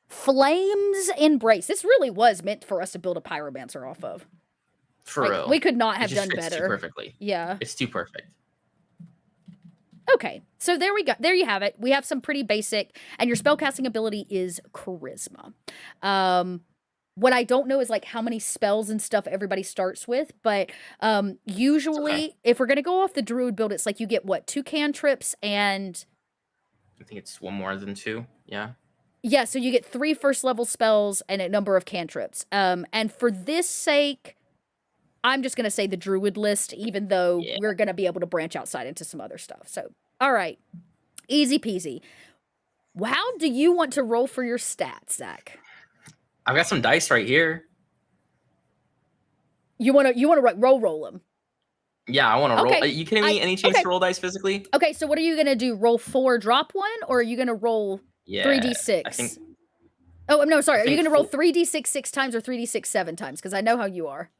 Flames Embrace. This really was meant for us to build a pyromancer off of. For real. We could not have done fits better. Too perfectly. Yeah. It's too perfect. Okay. So there we go. There you have it. We have some pretty basic, and your spellcasting ability is Charisma. What I don't know is, like, how many spells and stuff everybody starts with, but, It's okay. usually, if we're gonna go off the druid build, it's like you get, what, 2 cantrips and I think it's one more than two. Yeah. yeah, so you get 3 first level spells and a number of cantrips. And for this sake, I'm just gonna say the druid list, even though Yeah. we're gonna be able to branch outside into some other stuff. So, all right, easy peasy. How do you want to roll for your stats, Zach? I've got some dice right here. You wanna roll them. Yeah, I want to roll. Okay, Are you kidding me? Any chance okay. to roll dice physically? Okay, so what are you gonna do? Roll 4, drop 1, or are you gonna roll Yeah, I 3d6? think Oh, no, sorry. I Are you think gonna roll 3d6 6 times or 3d6 7 times? Because I know how you are.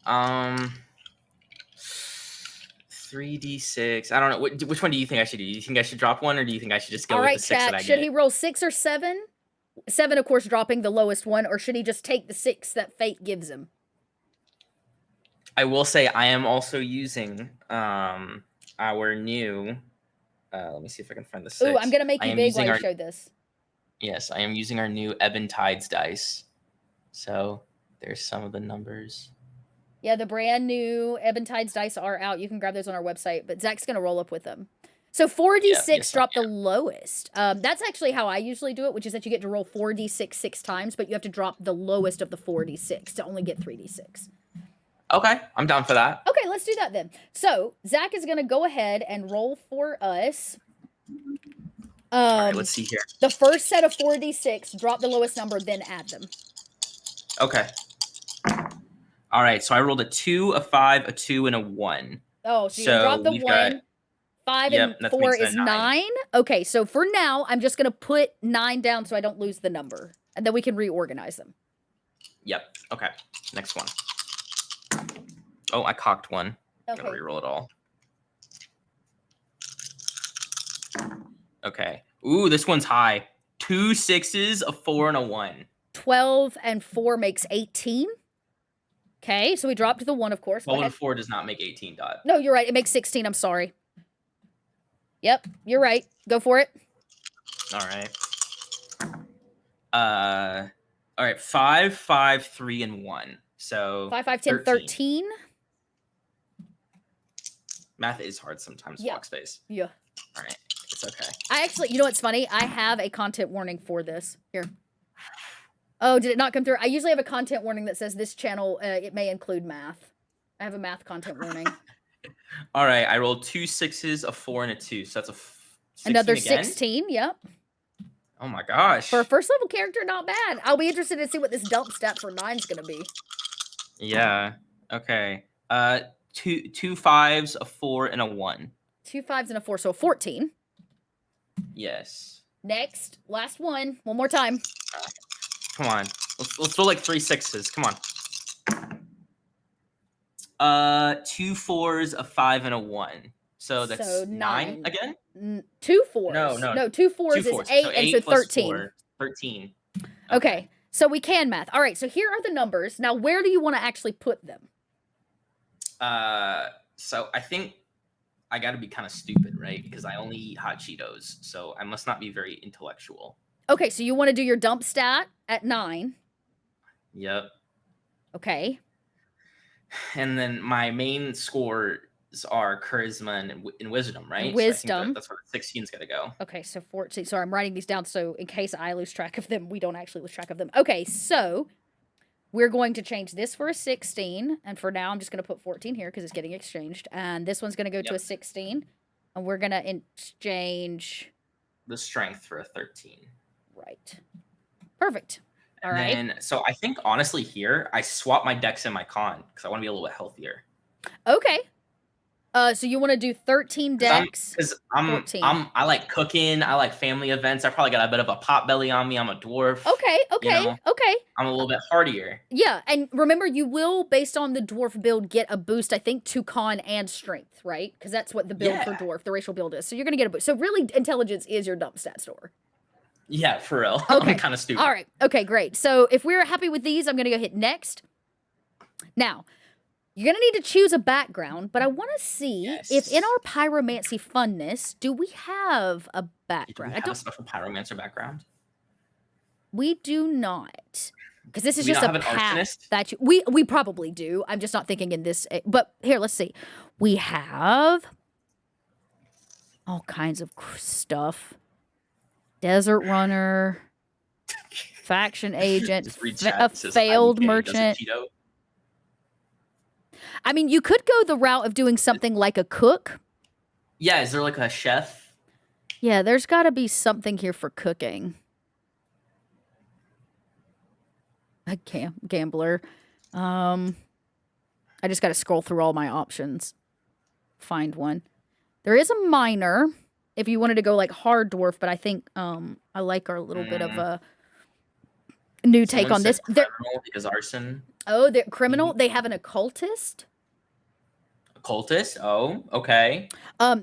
3d6. I don't know. Which one do you think I should do? Do you think I should drop one, or do you think I should just go All with right, the 6 that chat. I Should get? he roll 6 or 7? 7, of course, dropping the lowest one, or should he just take the 6 that fate gives him? I will say I am also using our new. Let me see if I can find the 6. Ooh, I'm gonna make I you am big using while you our show this. yes, I am using our new Ebon Tides dice. So there's some of the numbers. Yeah, the brand new Ebon Tides dice are out. You can grab those on our website, but Zach's gonna roll up with them. So 4d6 Yes, drop the lowest. That's actually how I usually do it, which is that you get to roll 4d6 6 times, but you have to drop the lowest of the 4d6 to only get 3d6. Okay, I'm down for that. Okay, let's do that then. So Zach is gonna go ahead and roll for us. All right, let's see here. The first set of 4d6, drop the lowest number, then add them. Okay. All right, so I rolled a 2, a 5, a 2, and a 1. Oh, so you drop the we've 1. got 5 yep, and that 4 makes it is a 9. 9. Okay, so for now, I'm just gonna put 9 down so I don't lose the number, and then we can reorganize them. Yep. Okay. Next one. Oh, I cocked one. Okay. Gotta reroll it all. Okay. Ooh, this one's high. 2 6s, a 4, and a 1. 12 and 4 makes 18. Okay, so we dropped the 1, of course. 12 and 4 does not make 18, Dot. No, you're right. It makes 16. I'm sorry. Yep, you're right. Go for it. All right. All right. 5, 5, 3, and 1. So 5, 5, 10, 13. Math is hard sometimes, Yeah. Foxface. Yeah. All right. It's okay. I actually, you know what's funny? I have a content warning for this. Here. Oh, did it not come through? I usually have a content warning that says this channel, it may include math. I have a math content warning. All right. I rolled 2 6s, a 4, and a 2. So that's a 16 Another again? 16. Yep. Oh my gosh. For a first level character, not bad. I'll be interested to see what this dump stat for 9 is going to be. Yeah. Okay. 2 5s, a 4, and a 1. 2 5s and a 4, so 14. Yes. Next, last one. One more time. Come on. Let's roll like 3 6s. Come on. 2 4s, a 5, and a 1. So that's So 9 9. again? 2 4s. No. No, 2 4s is 2 4s. 8, So and 8 so plus 13. 4, 13. Okay, so we can math. All right, so here are the numbers. Now, where do you want to actually put them? So I think I got to be kind of stupid, right? Because I only eat hot Cheetos, so I must not be very intellectual. Okay, so you want to do your dump stat at 9. Yep. Okay. And then my main scores are charisma and wisdom, right? Wisdom. So I think that's where the 16's got to go. Okay, so 14. Sorry, I'm writing these down so in case I lose track of them, we don't actually lose track of them. Okay, so we're going to change this for a 16. And for now, I'm just going to put 14 here because it's getting exchanged. And this one's going to go to a 16. And we're going to exchange the strength for a 13. Right. Perfect. All right. And so I think honestly here, I swap my dex and my con because I want to be a little bit healthier. Okay. So you want to do 13 dex? Because 14. I like cooking. I like family events. I probably got a bit of a pot belly on me. I'm a dwarf. Okay. You know? Okay. I'm a little bit hardier. Yeah, and remember, you will, based on the dwarf build, get a boost, I think, to con and strength, right? Because that's what the build for dwarf, the racial build is. So you're going to get a boost. So really, intelligence is your dump stat store. Yeah, for real. Okay. I'm kind of stupid. All right. Okay, great. So if we're happy with these, I'm going to go hit next. Now, you're going to need to choose a background, but I want to see if in our pyromancy funness, do we have a background? Do we have a special pyromancer background? We do not. because this Do is we just not a have an path arsonist? that we probably do. I'm just not thinking in this. But here, let's see. We have all kinds of stuff. Desert runner, faction agent, Just read a chat. It says failed IDK. Does it merchant. Cheeto? I mean, you could go the route of doing something like a cook. Yeah, is there like a chef? Yeah, there's got to be something here for cooking. A gambler. I just got to scroll through all my options. Find one. There is a miner if you wanted to go like hard dwarf, but I think I like our little bit of a new take Someone on said this. criminal because arson. Oh, they're criminal. Maybe. They have an occultist. Cultist? Oh, okay.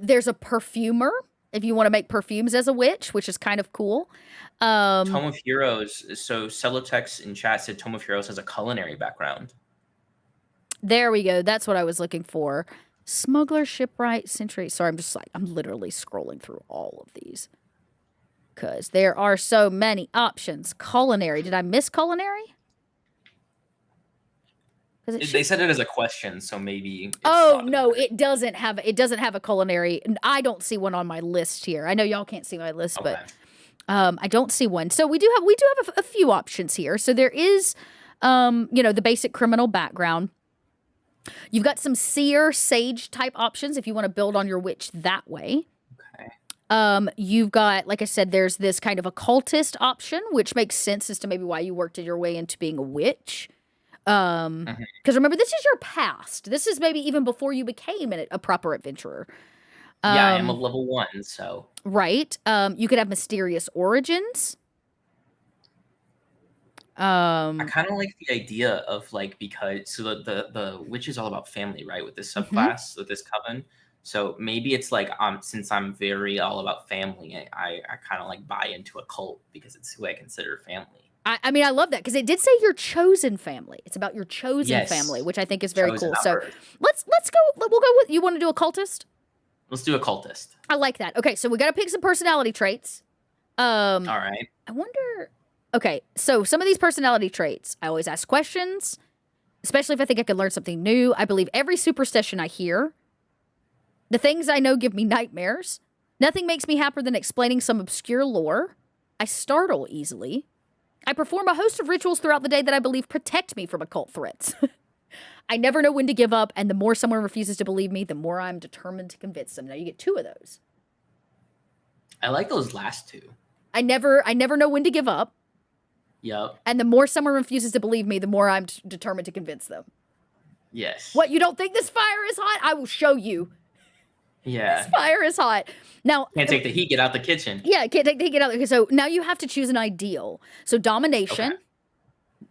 There's a perfumer if you want to make perfumes as a witch, which is kind of cool. Tome of Heroes. So Celotex in chat said Tome of Heroes has a culinary background. There we go. That's what I was looking for. Smuggler, shipwright, century. Sorry, I'm literally scrolling through all of these because there are so many options. Culinary. Did I miss culinary? They said it as a question, so maybe. It's oh no, it doesn't have a culinary. I don't see one on my list here. I know y'all can't see my list, okay. but I don't see one. So we do have a few options here. So there is, the basic criminal background. You've got some seer, sage type options if you want to build on your witch that way. Okay. You've got, like I said, there's this kind of occultist option, which makes sense as to maybe why you worked your way into being a witch. Because remember, this is your past. This is maybe even before you became a proper adventurer. Yeah, I am a level 1, so. Right. You could have mysterious origins. I kind of like the idea of like, because so the witch is all about family, right? With this subclass, with this coven. So maybe it's like since I'm very all about family, I kind of like buy into a cult because it's who I consider family. I mean, I love that because it did say your chosen family. It's about your chosen family, which I think is very cool. So let's go. We'll go with, you want to do a cultist? Let's do a cultist. I like that. Okay, so we got to pick some personality traits. All right. I wonder. Okay, so some of these personality traits, I always ask questions, especially if I think I could learn something new. I believe every superstition I hear. The things I know give me nightmares. Nothing makes me happier than explaining some obscure lore. I startle easily. I perform a host of rituals throughout the day that I believe protect me from occult threats. I never know when to give up, and the more someone refuses to believe me, the more I'm determined to convince them. Now you get 2 of those. I like those last 2. I never know when to give up. Yep. And the more someone refuses to believe me, the more I'm determined to convince them. Yes. What, you don't think this fire is hot? I will show you. Yeah. This fire is hot. Now, can't take the heat, get out the kitchen. Yeah, can't take the heat, get out. So now you have to choose an ideal. So domination,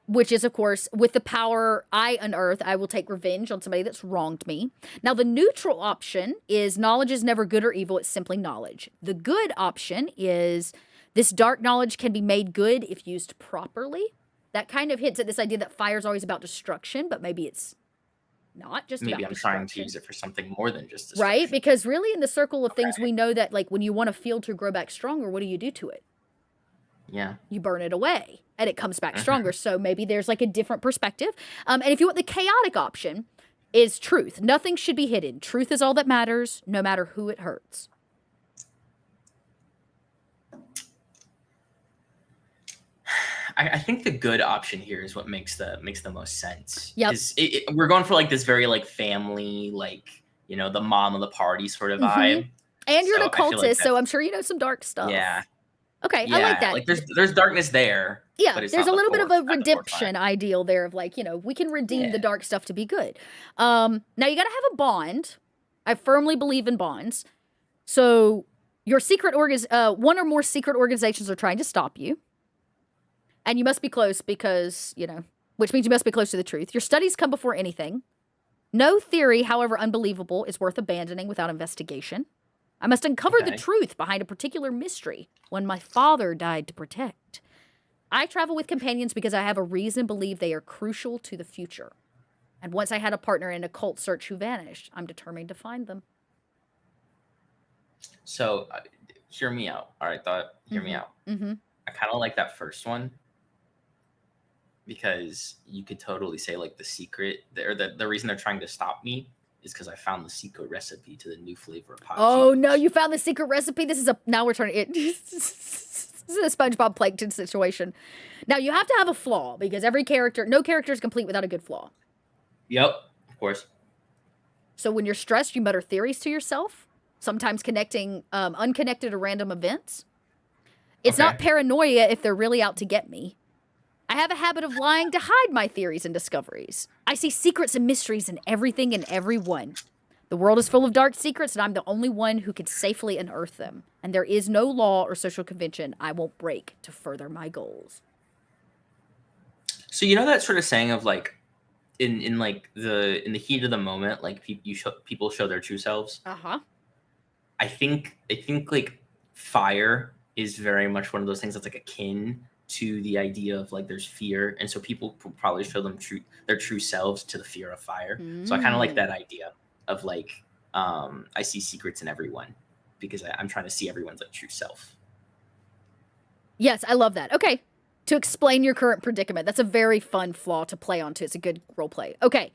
which is, of course, with the power I unearth, I will take revenge on somebody that's wronged me. Now, the neutral option is knowledge is never good or evil. It's simply knowledge. The good option is this dark knowledge can be made good if used properly. That kind of hints at this idea that fire is always about destruction, but maybe it's not just maybe about I'm trying to use it for something more than just destruction. Right? Because really in the circle of things, we know that like when you want a field to grow back stronger, what do you do to it? Yeah. You burn it away and it comes back stronger. So maybe there's like a different perspective. And if you want the chaotic option is truth. Nothing should be hidden. Truth is all that matters, no matter who it hurts. I think the good option here is what makes the most sense. Yep. We're going for like this very like family, like, the mom of the party sort of vibe. And you're an occultist, so I'm sure you know some dark stuff. Yeah. Okay, I like that. Like there's darkness there. Yeah, but it's there's not a little bit of a at the redemption ideal there of like, we can redeem the dark stuff to be good. Now you got to have a bond. I firmly believe in bonds. So your one or more secret organizations are trying to stop you. And you must be close because, which means you must be close to the truth. Your studies come before anything. No theory, however unbelievable, is worth abandoning without investigation. I must uncover the truth behind a particular mystery, one my father died to protect. I travel with companions because I have a reason to believe they are crucial to the future. And once I had a partner in a cult search who vanished, I'm determined to find them. So, hear me out. All right, hear me out. I kind of like that first one. because you could totally say like the secret or the reason they're trying to stop me is because I found the secret recipe to the new flavor of hot Oh Cheetos. no, you found the secret recipe. This is a now we're turning it. This is a SpongeBob Plankton situation. Now you have to have a flaw because no character is complete without a good flaw. Yep, of course. So when you're stressed, you mutter theories to yourself, sometimes connecting unconnected or random events. It's not paranoia if they're really out to get me. I have a habit of lying to hide my theories and discoveries. I see secrets and mysteries in everything and everyone. The world is full of dark secrets, and I'm the only one who can safely unearth them. And there is no law or social convention I won't break to further my goals. So you know that sort of saying of like, in like in the heat of the moment, like people show their true selves. I think like fire is very much one of those things that's like akin to the idea of like there's fear, and so people probably show their true selves to the fear of fire. So I kind of like that idea of like I see secrets in everyone because I'm trying to see everyone's like true self. Yes, I love that. Okay. To explain your current predicament. That's a very fun flaw to play onto. It's a good role play. Okay.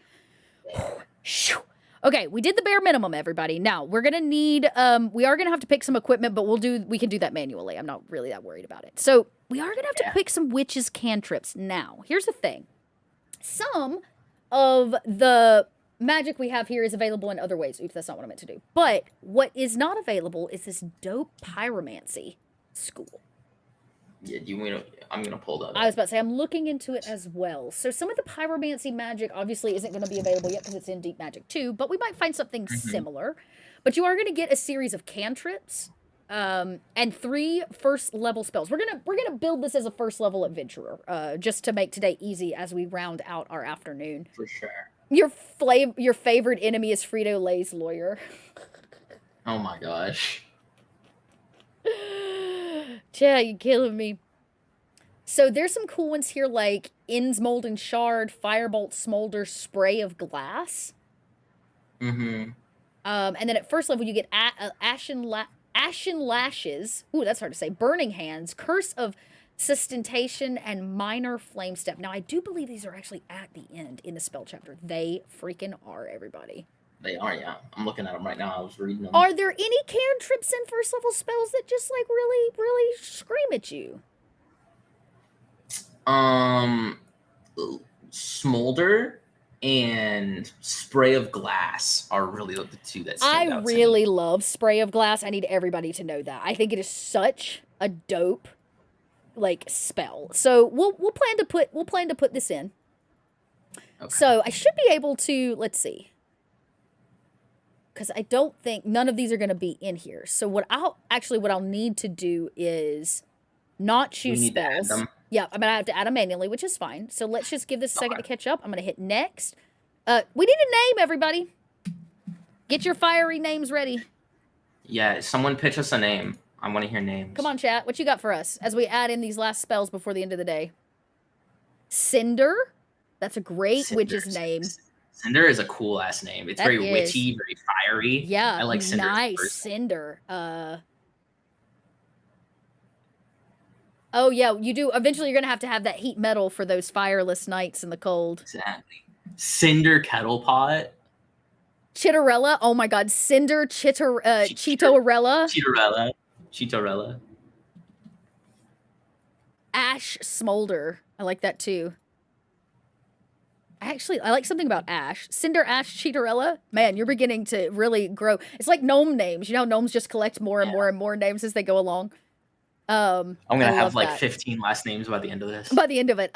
Okay, we did the bare minimum, everybody. Now, we're going to need, we are going to have to pick some equipment, but we can do that manually. I'm not really that worried about it. So, we are going to have to pick some witches' cantrips. Now, here's the thing. Some of the magic we have here is available in other ways. Oops, that's not what I meant to do. But what is not available is this dope pyromancy school. Yeah, I'm gonna pull that up. I was about to say, I'm looking into it as well. So some of the pyromancy magic obviously isn't going to be available yet because it's in Deep Magic 2, but we might find something similar. But you are going to get a series of cantrips and 3 first level spells. We're gonna build this as a first level adventurer, just to make today easy as we round out our afternoon. For sure. Your favorite enemy is Frito-Lay's lawyer. Oh my gosh. Chad, you're killing me. So there's some cool ones here like In's Molten Shard, Firebolt Smolder, Spray of Glass. And then at first level you get Ashen Lashes. Ooh, that's hard to say. Burning Hands, Curse of Sustentation, and Minor Flame Step. Now I do believe these are actually at the end in the spell chapter. They freaking are, everybody. They are, yeah. I'm looking at them right now. I was reading them. Are there any cantrips and first level spells that just like really, really scream at you? Smolder and Spray of Glass are really the two that stand out. I really love Spray of Glass. I need everybody to know that. I think it is such a dope like spell. So we'll plan to put this in. Okay. So I should be able to, let's see. Because I don't think none of these are going to be in here. So what I'll need to do is not choose spells. Yeah, I'm going to have to add them manually, which is fine. So let's just give this a second to catch up. I'm going to hit next. We need a name, everybody. Get your fiery names ready. Yeah, someone pitch us a name. I want to hear names. Come on, chat. What you got for us as we add in these last spells before the end of the day? Cinder. That's a great witch's name. Cinder is a cool ass name. It's very witchy, very fiery. Yeah, I like Cinder. Nice, Cinder. Oh yeah, you do. Eventually, you're gonna have that heat metal for those fireless nights in the cold. Exactly. Cinder Kettle Pot. Chitterella. Oh my God, Cinder Cheetorella. Cheetorella. Ash Smolder. I like that too. Actually, I like something about Ash. Cinder Ash Cheetorella. Man, you're beginning to really grow. It's like gnome names. You know, gnomes just collect more and more and more names as they go along. I'm gonna have like 15 last names by the end of this. By the end of it,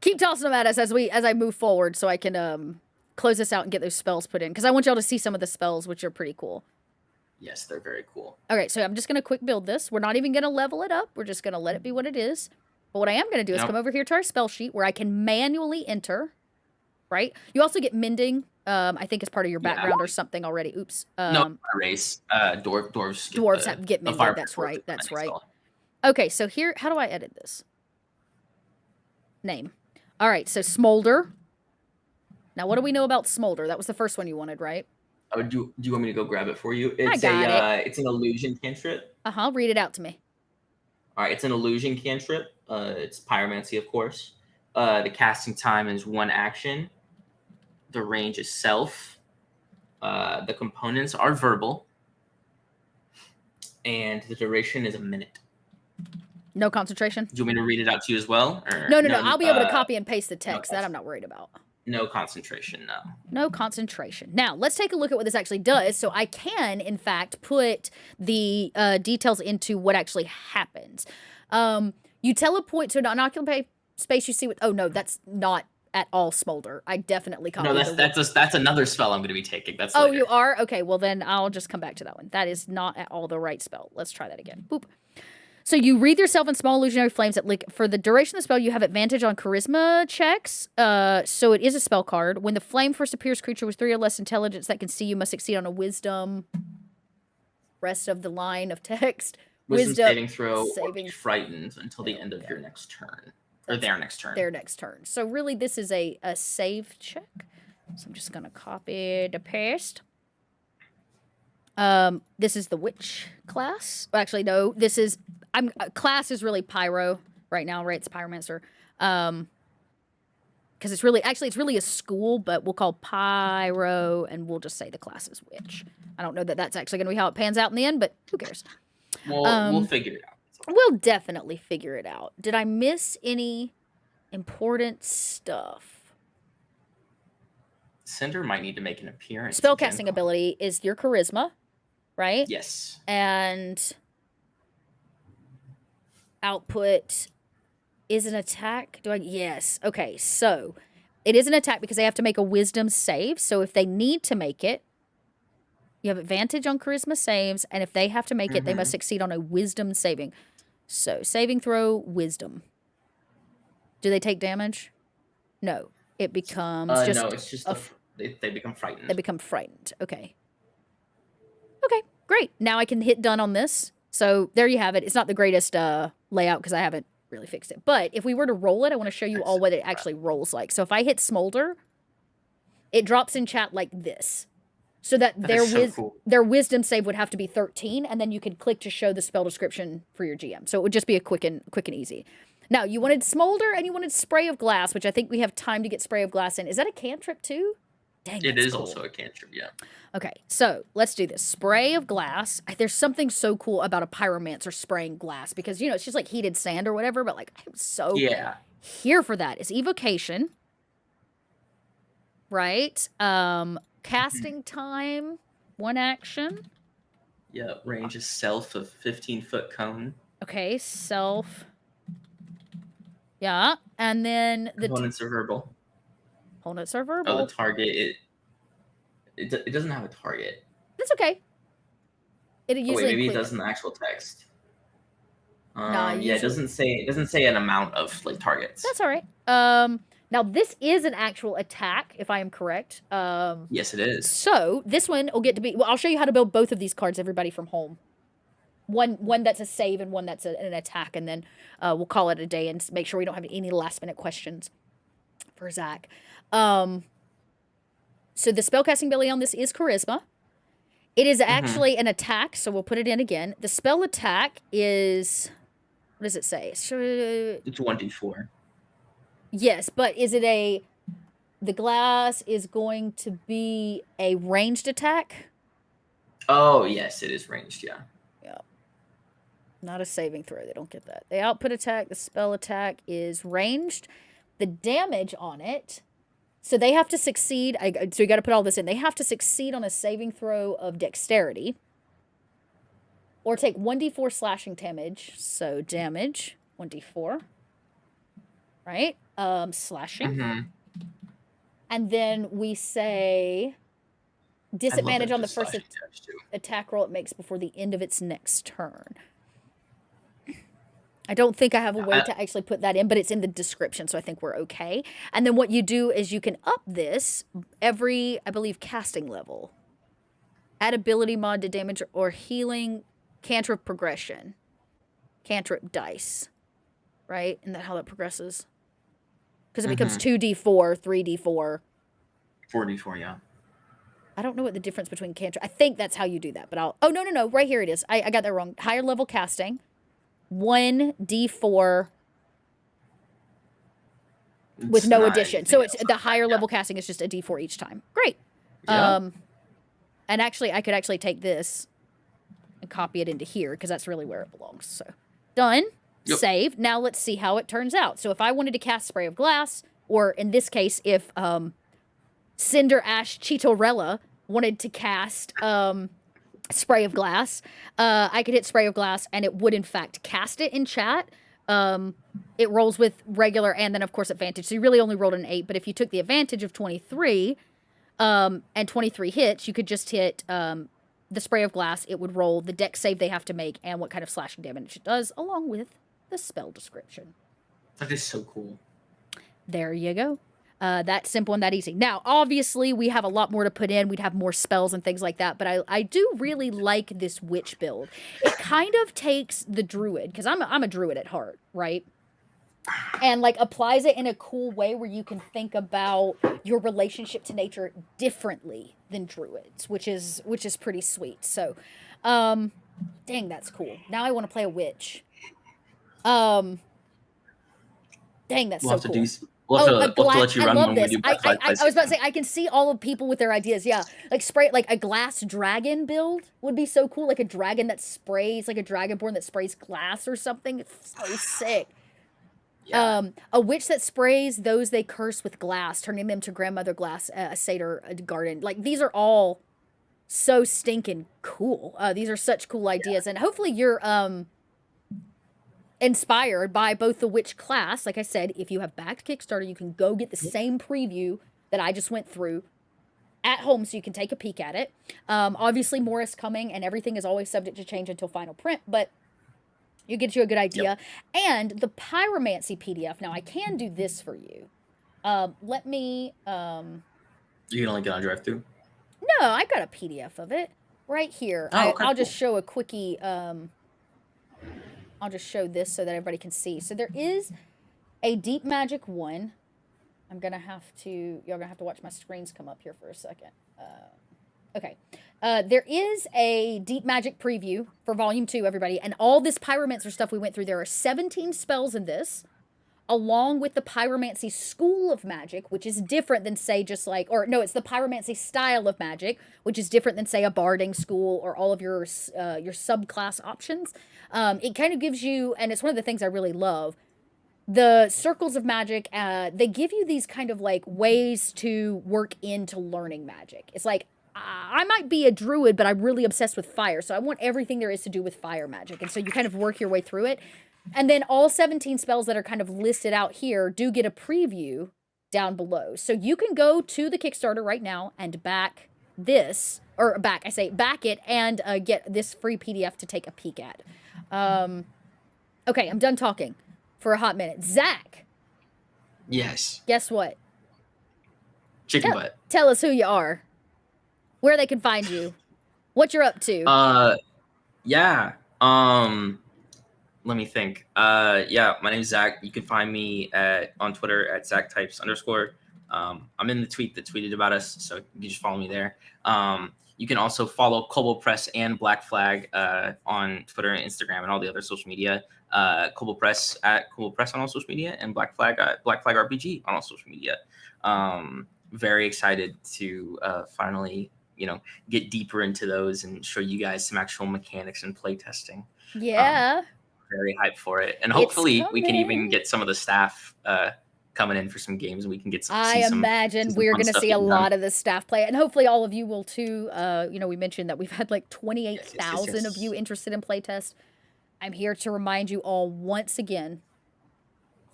keep tossing them at us as I move forward, so I can close this out and get those spells put in because I want y'all to see some of the spells, which are pretty cool. Yes, they're very cool. Okay, so I'm just gonna quick build this. We're not even gonna level it up. We're just gonna let it be what it is. But what I am going to do is come over here to our spell sheet where I can manually enter, right? You also get mending, I think as part of your background or something already. Oops. No, race. Dwarves get mending. That's right. That's right. Okay, so here, how do I edit this? Name. All right, so Smolder. Now, what do we know about Smolder? That was the first one you wanted, right? Oh, do you want me to go grab it for you? It's an illusion cantrip. Read it out to me. All right, it's an illusion cantrip. It's pyromancy, of course. The casting time is 1 action. The range is self. The components are verbal, and the duration is a minute. No concentration? Do you want me to read it out to you as well? Or No. I'll be able to copy and paste the text. no, that I'm not worried about. No concentration, no. No concentration. Now, let's take a look at what this actually does. So I can, in fact, put the details into what actually happens. You teleport to an unoccupied space you see with... Oh, no, that's not at all Smolder. I definitely copied that's another spell I'm going to be taking. That's Oh, later. you are? Okay, well then I'll just come back to that one. That is not at all the right spell. Let's try that again. Boop. So you wreathe yourself in small illusionary flames that for the duration of the spell, you have advantage on charisma checks. So it is a spell card. When the flame first appears, creature with 3 or less intelligence that can see you must succeed on a wisdom. Rest of the line of text. Wisdom saving throw or be frightened until the end of your next turn. Or their next turn. Their next turn. So really this is a save check. So I'm just going to copy the paste. This is the witch class. Well, actually, no. This is... class is really pyro right now, right? It's pyromancer. Because it's really... Actually, it's really a school, but we'll call pyro, and we'll just say the class is witch. I don't know that that's actually going to be how it pans out in the end, but who cares? We'll figure it out. We'll definitely figure it out. Did I miss any important stuff? Cinder might need to make an appearance. Spellcasting ability is your charisma, right? Yes. And output is an attack. Yes. Okay, so it is an attack because they have to make a wisdom save. So if they need to make it, you have advantage on charisma saves, and if they have to make it, they must succeed on a wisdom saving. So, saving throw, wisdom. Do they take damage? No. It becomes just... No, it's just... They become frightened. They become frightened. Okay. Okay, great. Now I can hit done on this. So, there you have it. It's not the greatest layout because I haven't really fixed it. But if we were to roll it, I want to show you all what it actually rolls like. So, if I hit Smolder, it drops in chat like this. So that their wisdom save would have to be 13, and then you could click to show the spell description for your GM. So it would just be a quick and easy. Now, you wanted Smolder and you wanted Spray of Glass, which I think we have time to get Spray of Glass in. Is that a cantrip too? Dang, it is cool. Also a cantrip, yeah. Okay, so let's do this. Spray of Glass. There's something so cool about a pyromancer spraying glass because, you know, it's just like heated sand or whatever, but like I'm so here for that. It's evocation, right? Casting time, 1 action. Yeah, range is self of 15-foot cone. Okay, self. Yeah, and then the components are verbal. Components are verbal. Oh, the target it doesn't have a target. That's okay. It usually maybe it does in the actual text. Yeah, it doesn't say an amount of like targets. That's all right. Now, this is an actual attack, if I am correct. Yes, it is. So, this one will get to be... Well, I'll show you how to build both of these cards, everybody from home. One that's a save and one that's an attack, and then we'll call it a day and make sure we don't have any last-minute questions for Zach. So, the spellcasting ability on this is Charisma. It is actually an attack, so we'll put it in again. The spell attack is... What does it say? It's 1d4. Yes, but is it the glass is going to be a ranged attack? Oh, yes, it is ranged, yeah. Yeah. Not a saving throw. They don't get that. The output attack, the spell attack is ranged. The damage on it, so they have to succeed. So you got to put all this in. They have to succeed on a saving throw of dexterity or take 1d4 slashing damage. So damage, 1d4. Right? Slashing. And then we say disadvantage on the first attack roll it makes before the end of its next turn. I don't think I have a way to actually put that in, but it's in the description, so I think we're okay. And then what you do is you can up this every, I believe, casting level. Add ability mod to damage or healing cantrip progression. Cantrip dice. Right? Isn't that how that progresses? Because it becomes 2d4, 3d4. 4d4, yeah. I don't know what the difference between cantrip... I think that's how you do that, but I'll... Oh, no. Right here it is. I got that wrong. Higher level casting. 1d4 with It's no not addition. anything So it's else. the higher Yeah. level casting is just a d4 each time. Great. Yeah. And actually, I could actually take this and copy it into here because that's really where it belongs. So done. Yep. Save. Now let's see how it turns out. So if I wanted to cast Spray of Glass, or in this case, if Cinder Ash Cheetorella wanted to cast Spray of Glass, I could hit Spray of Glass and it would in fact cast it in chat. It rolls with regular and then of course advantage. So you really only rolled an 8, but if you took the advantage of 23 and 23 hits, you could just hit the Spray of Glass. It would roll the dex save they have to make and what kind of slashing damage it does, along with the spell description. That is so cool. There you go. That simple and that easy. Now, obviously, we have a lot more to put in. We'd have more spells and things like that, but I do really like this witch build. It kind of takes the druid, because I'm a druid at heart, right? And like applies it in a cool way where you can think about your relationship to nature differently than druids, which is pretty sweet. So, dang, that's cool. Now I want to play a witch. Dang, that's We'll so have cool. to do. We'll have to let you I run love when this. we do Black Flag I was about to say, I can see all of people with their ideas. Yeah, like spray, like a glass dragon build would be so cool. Like a dragon that sprays, like a dragonborn that sprays glass or something. It's so sick. Yeah. A witch that sprays those they curse with glass, turning them to grandmother glass, a satyr, a garden. Like these are all so stinking cool. These are such cool ideas, and hopefully you're inspired by both the witch class. Like I said, if you have backed Kickstarter, you can go get the same preview that I just went through at home so you can take a peek at it. Obviously more is coming and everything is always subject to change until final print, but you get you a good idea. Yep. And the pyromancy PDF. Now I can do this for you. Let me You can only get on drive through. No, I got a PDF of it right here. Oh, okay, I'll just show a quickie I'll just show this so that everybody can see. So there is a Deep Magic one. I'm gonna have to, you're gonna have to watch my screens come up here for a second. Okay. There is a Deep Magic preview for Volume 2, everybody, and all this pyromancer stuff we went through. There are 17 spells in this, along with the pyromancy school of magic, which is different than, say, just like, or no, it's the pyromancy style of magic, which is different than, say, a barding school or all of your subclass options. It kind of gives you, and it's one of the things I really love, the circles of magic. They give you these kind of like ways to work into learning magic. It's like, I might be a druid, but I'm really obsessed with fire, so I want everything there is to do with fire magic, and so you kind of work your way through it. And then all 17 spells that are kind of listed out here do get a preview down below. So you can go to the Kickstarter right now and back this, or back it and get this free PDF to take a peek at. Okay, I'm done talking for a hot minute. Zach. Yes. Guess what? Chicken butt. Tell us who you are, where they can find you, what you're up to. Yeah. Let me think. Yeah, my name is Zach. You can find me on Twitter at ZachTypes_. I'm in the tweet that tweeted about us, so you can just follow me there. You can also follow Kobold Press and Black Flag on Twitter and Instagram and all the other social media. Kobold Press at Kobold Press on all social media, and Black Flag at Black Flag RPG on all social media. Very excited to finally, get deeper into those and show you guys some actual mechanics and play testing. Yeah. Very hyped for it, and hopefully we can even get some of the staff coming in for some games, and we can get some. I imagine we're going to see a lot of the staff play, and hopefully all of you will too. We mentioned that we've had like 28,000 of you interested in playtest. I'm here to remind you all once again,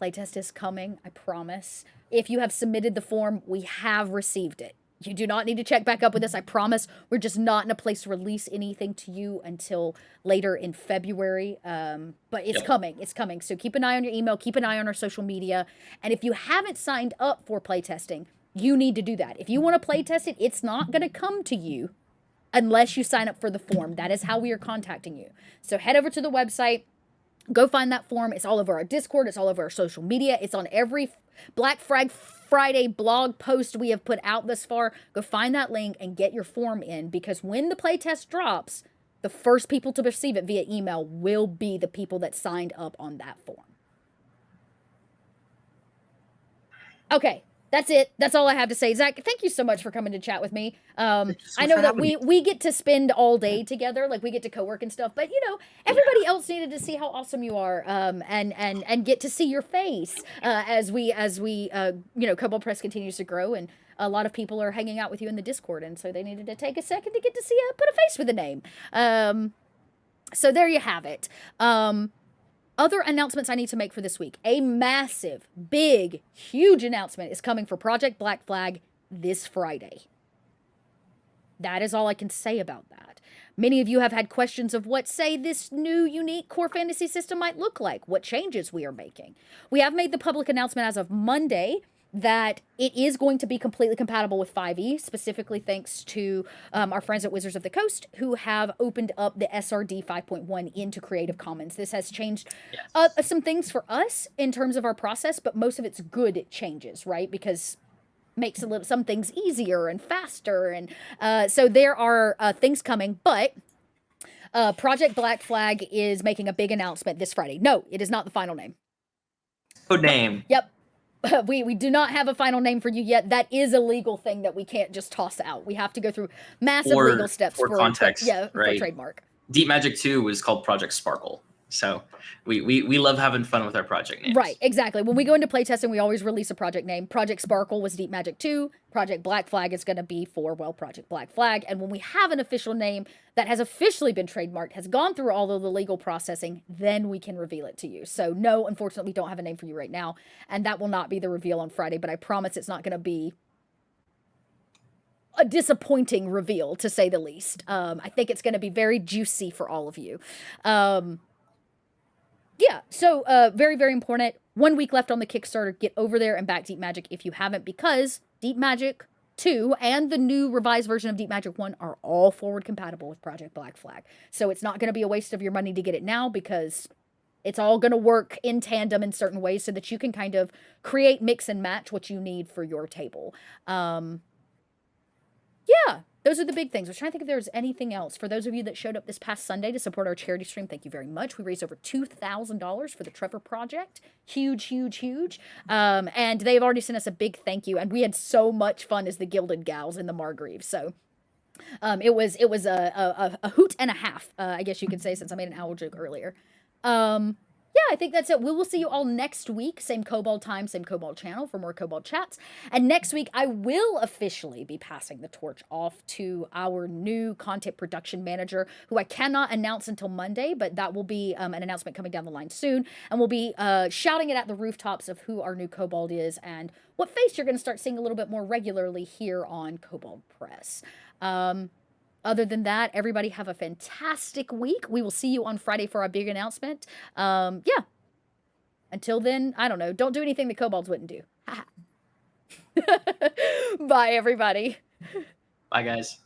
playtest is coming. I promise. If you have submitted the form, we have received it. You do not need to check back up with us. I promise. We're just not in a place to release anything to you until later in February. But it's coming. It's coming. So keep an eye on your email. Keep an eye on our social media. And if you haven't signed up for playtesting, you need to do that. If you want to playtest it, it's not going to come to you unless you sign up for the form. That is how we are contacting you. So head over to the website. Go find that form. It's all over our Discord. It's all over our social media. It's on every Black Friday blog post we have put out thus far. Go find that link and get your form in, because when the playtest drops, The first people to receive it via email will be the people that signed up on that form. Okay, that's it. That's all I have to say. Zach, thank you so much for coming to chat with me. Thank you so I much know for that having me. we get to spend all day together, like we get to co-work and stuff, but you know, everybody else needed to see how awesome you are, and get to see your face as we you know, Kobold Press continues to grow, and a lot of people are hanging out with you in the Discord, and so they needed to take a second to get to see put a face with a name. So there you have it. Other announcements I need to make for this week. A massive, big, huge announcement is coming for Project Black Flag this Friday. That is all I can say about that. Many of you have had questions of what, say, this new unique core fantasy system might look like, what changes we are making. We have made the public announcement as of Monday that it is going to be completely compatible with 5e, specifically thanks to our friends at Wizards of the Coast, who have opened up the SRD 5.1 into Creative Commons. This has changed some things for us in terms of our process, but most of it's good changes, right? Because makes some things easier and faster, and so there are things coming, but Project Black Flag is making a big announcement this Friday. No, it is not the final name. Code name. Yep. We do not have a final name for you yet. That is a legal thing that we can't just toss out. We have to go through massive legal steps for context, for trademark. Deep Magic 2 was called Project Sparkle. So we love having fun with our project names. Right, exactly. When we go into playtesting, we always release a project name. Project Sparkle was Deep Magic 2. Project Black Flag is going to be for, well, Project Black Flag. And when we have an official name that has officially been trademarked, has gone through all of the legal processing, then we can reveal it to you. So no, unfortunately, we don't have a name for you right now. And that will not be the reveal on Friday, but I promise it's not going to be a disappointing reveal, to say the least. I think it's going to be very juicy for all of you. Yeah, so very, very important. 1 week left on the Kickstarter. Get over there and back Deep Magic if you haven't, because Deep Magic 2 and the new revised version of Deep Magic 1 are all forward compatible with Project Black Flag. So it's not going to be a waste of your money to get it now, because it's all going to work in tandem in certain ways so that you can kind of create, mix, and match what you need for your table. Yeah, those are the big things. I was trying to think if there was anything else. For those of you that showed up this past Sunday to support our charity stream, thank you very much. We raised over $2,000 for the Trevor Project. Huge, huge, huge. And they've already sent us a big thank you. And we had so much fun as the Gilded Gals in the Margreaves. So it was a hoot and a half, I guess you could say, since I made an owl joke earlier. Yeah, I think that's it. We will see you all next week. Same Kobold time, same Kobold channel for more Kobold chats. And next week, I will officially be passing the torch off to our new content production manager, who I cannot announce until Monday, but that will be an announcement coming down the line soon. And we'll be shouting it at the rooftops of who our new Kobold is and what face you're going to start seeing a little bit more regularly here on Kobold Press. Other than that, everybody have a fantastic week. We will see you on Friday for our big announcement. Yeah. Until then, I don't know. Don't do anything the kobolds wouldn't do. Bye, everybody. Bye, guys.